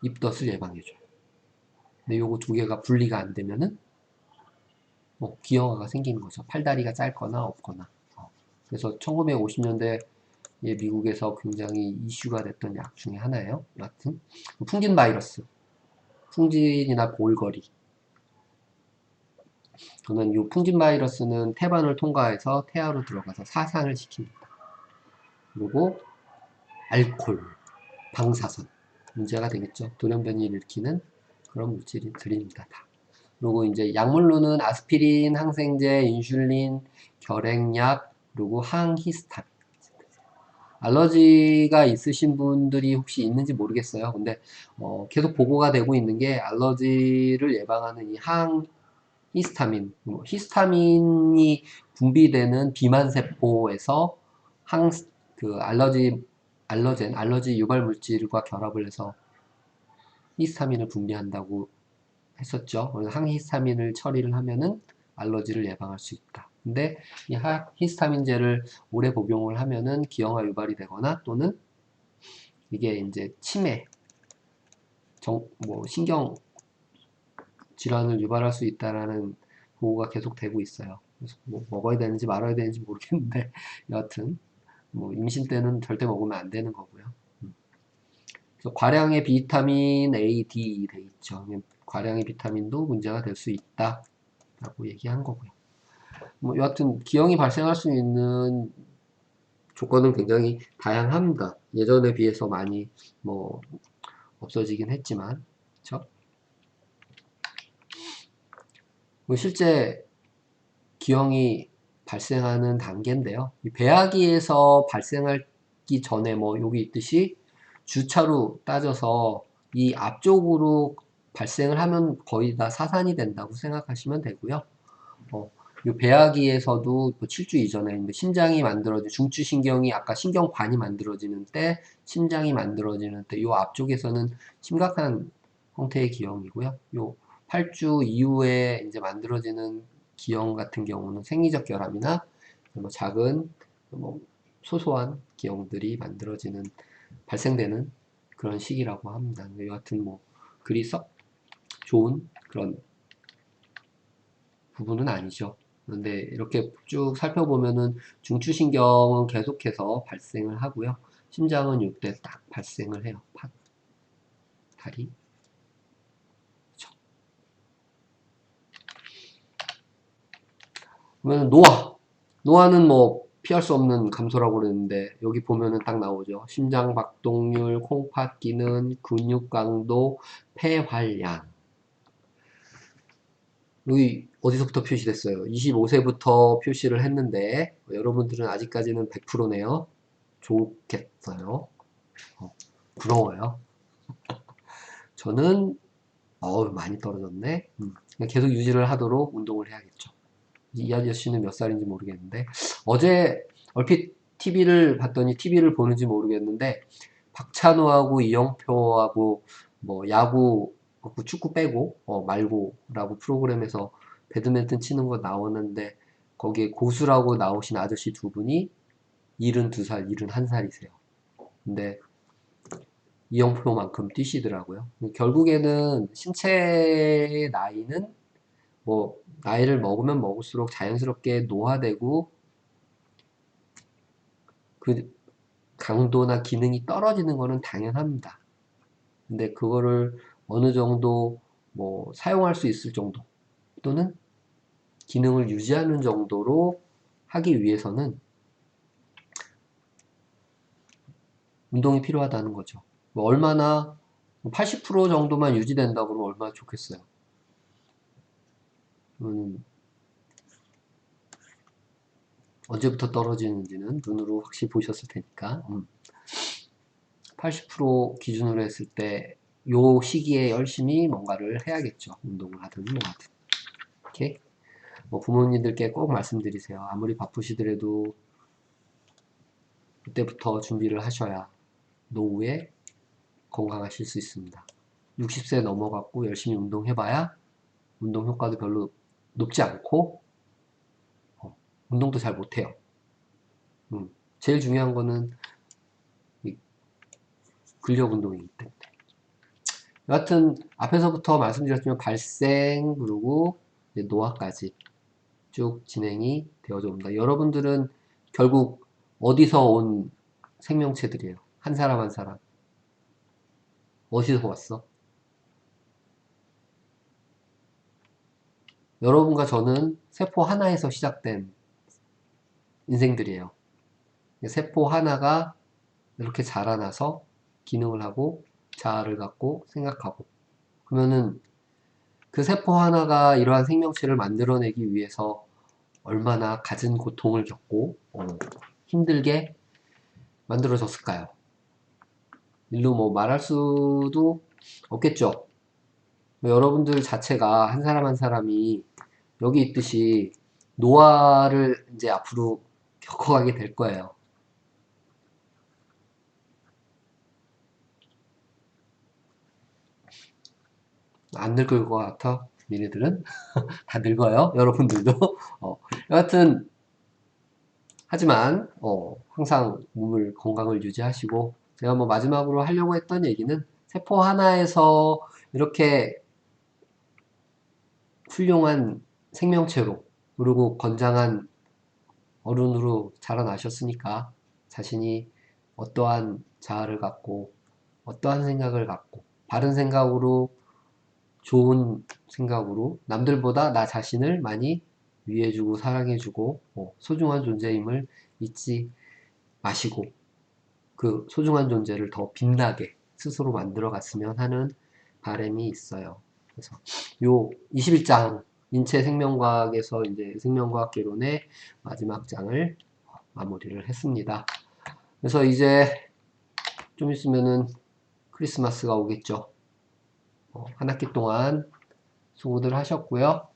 입덧을 예방해줘요. 근데 요거 두 개가 분리가 안 되면은 기형아가 생기는 거죠. 팔다리가 짧거나 없거나. 그래서 1950년대 미국에서 굉장히 이슈가 됐던 약 중에 하나예요. 여하튼 풍진 바이러스, 풍진이나 볼거리. 저는 이 풍진 바이러스는 태반을 통과해서 태아로 들어가서 사상을 시킵니다. 그리고 알코올, 방사선 문제가 되겠죠. 돌연변이를 일으키는 그런 물질들입니다. 다. 그리고 이제 약물로는 아스피린, 항생제, 인슐린, 결핵약, 그리고 항히스타민. 알러지가 있으신 분들이 혹시 있는지 모르겠어요. 근데 계속 보고가 되고 있는 게 알러지를 예방하는 이 히스타민, 히스타민이 분비되는 비만 세포에서 알러지 유발 물질과 결합을 해서 히스타민을 분비한다고 했었죠. 항히스타민을 처리를 하면은 알러지를 예방할 수 있다. 근데 이 히스타민제를 오래 복용을 하면은 기형아 유발이 되거나 또는 이게 이제 치매, 신경 질환을 유발할 수 있다라는 보고가 계속 되고 있어요. 그래서 뭐 먹어야 되는지 말아야 되는지 모르겠는데 여하튼 뭐 임신 때는 절대 먹으면 안 되는 거고요. 그래서 과량의 비타민 A, D 돼 있죠. 과량의 비타민도 문제가 될 수 있다라고 얘기한 거고요. 뭐 여하튼 기형이 발생할 수 있는 조건은 굉장히 다양합니다. 예전에 비해서 많이 뭐 없어지긴 했지만, 그렇죠? 뭐 실제 기형이 발생하는 단계인데요. 이 배아기에서 발생하기 전에 뭐 여기 있듯이 주차로 따져서 이 앞쪽으로 발생을 하면 거의 다 사산이 된다고 생각하시면 되고요. 이 배아기에서도 뭐 7주 이전에 심장이 만들어진 중추신경이 아까 신경관이 만들어지는 때, 심장이 만들어지는 때, 이 앞쪽에서는 심각한 형태의 기형이고요. 요 8주 이후에 이제 만들어지는 기형 같은 경우는 생리적 결함이나 뭐 작은 뭐 소소한 기형들이 발생되는 그런 시기라고 합니다. 여하튼 뭐 그리 썩 좋은 그런 부분은 아니죠. 그런데 이렇게 쭉 살펴보면은 중추신경은 계속해서 발생을 하고요. 심장은 이때 딱 발생을 해요. 다리. 그렇죠. 그러면 노화는 뭐 피할 수 없는 감소라고 그랬는데 여기 보면은 딱 나오죠. 심장 박동률, 콩팥 기능, 근육 강도, 폐활량. 여기 어디서부터 표시됐어요? 25세부터 표시를 했는데 여러분들은 아직까지는 100%네요. 좋겠어요. 부러워요. 저는 많이 떨어졌네. 계속 유지를 하도록 운동을 해야겠죠. 이 아저씨는 몇 살인지 모르겠는데 어제 얼핏 TV를 봤더니 TV를 보는지 모르겠는데 박찬호하고 이영표하고 뭐 야구 축구 빼고 말고라고 프로그램에서 배드민턴 치는 거 나오는데 거기에 고수라고 나오신 아저씨 두 분이 72살, 71살이세요. 근데 이영표만큼 뛰시더라고요. 결국에는 신체의 나이는 뭐 나이를 먹으면 먹을수록 자연스럽게 노화되고 그 강도나 기능이 떨어지는 거는 당연합니다. 근데 그거를 어느 정도 뭐 사용할 수 있을 정도 또는 기능을 유지하는 정도로 하기 위해서는 운동이 필요하다는 거죠. 뭐 얼마나 80% 정도만 유지된다고 그러면 얼마나 좋겠어요. 언제부터 떨어지는지는 눈으로 확실히 보셨을 테니까 80% 기준으로 했을 때 요 시기에 열심히 뭔가를 해야겠죠. 운동을 하든 뭐 하든. 이렇게 뭐 부모님들께 꼭 말씀드리세요. 아무리 바쁘시더라도 그때부터 준비를 하셔야 노후에 건강하실 수 있습니다. 60세 넘어갔고 열심히 운동해봐야 운동 효과도 별로 높지 않고 운동도 잘 못해요. 제일 중요한 거는 근력 운동이기 때문에. 여하튼 앞에서부터 말씀드렸지만 발생 그리고 노화까지 쭉 진행이 되어져 옵니다. 여러분들은 결국 어디서 온 생명체들이에요? 한 사람 한 사람. 어디서 왔어? 여러분과 저는 세포 하나에서 시작된 인생들이에요. 세포 하나가 이렇게 자라나서 기능을 하고 자아를 갖고 생각하고 그러면은 그 세포 하나가 이러한 생명체를 만들어내기 위해서 얼마나 갖은 고통을 겪고 힘들게 만들어졌을까요? 일로 뭐 말할 수도 없겠죠. 여러분들 자체가 한 사람 한 사람이 여기 있듯이 노화를 이제 앞으로 겪어가게 될 거예요. 안 늙을 것 같아. 니네들은 다 늙어요. 여러분들도. 여하튼 하지만 항상 몸을 건강을 유지하시고 제가 뭐 마지막으로 하려고 했던 얘기는 세포 하나에서 이렇게 훌륭한 생명체로 그리고 건장한 어른으로 자라나셨으니까 자신이 어떠한 자아를 갖고 어떠한 생각을 갖고 바른 생각으로 좋은 생각으로 남들보다 나 자신을 많이 위해주고 사랑해주고 소중한 존재임을 잊지 마시고 그 소중한 존재를 더 빛나게 스스로 만들어 갔으면 하는 바람이 있어요. 그래서 요 21장 인체 생명과학에서 이제 생명과학 개론의 마지막 장을 마무리를 했습니다. 그래서 이제 좀 있으면은 크리스마스가 오겠죠. 한 학기 동안 수고들 하셨고요.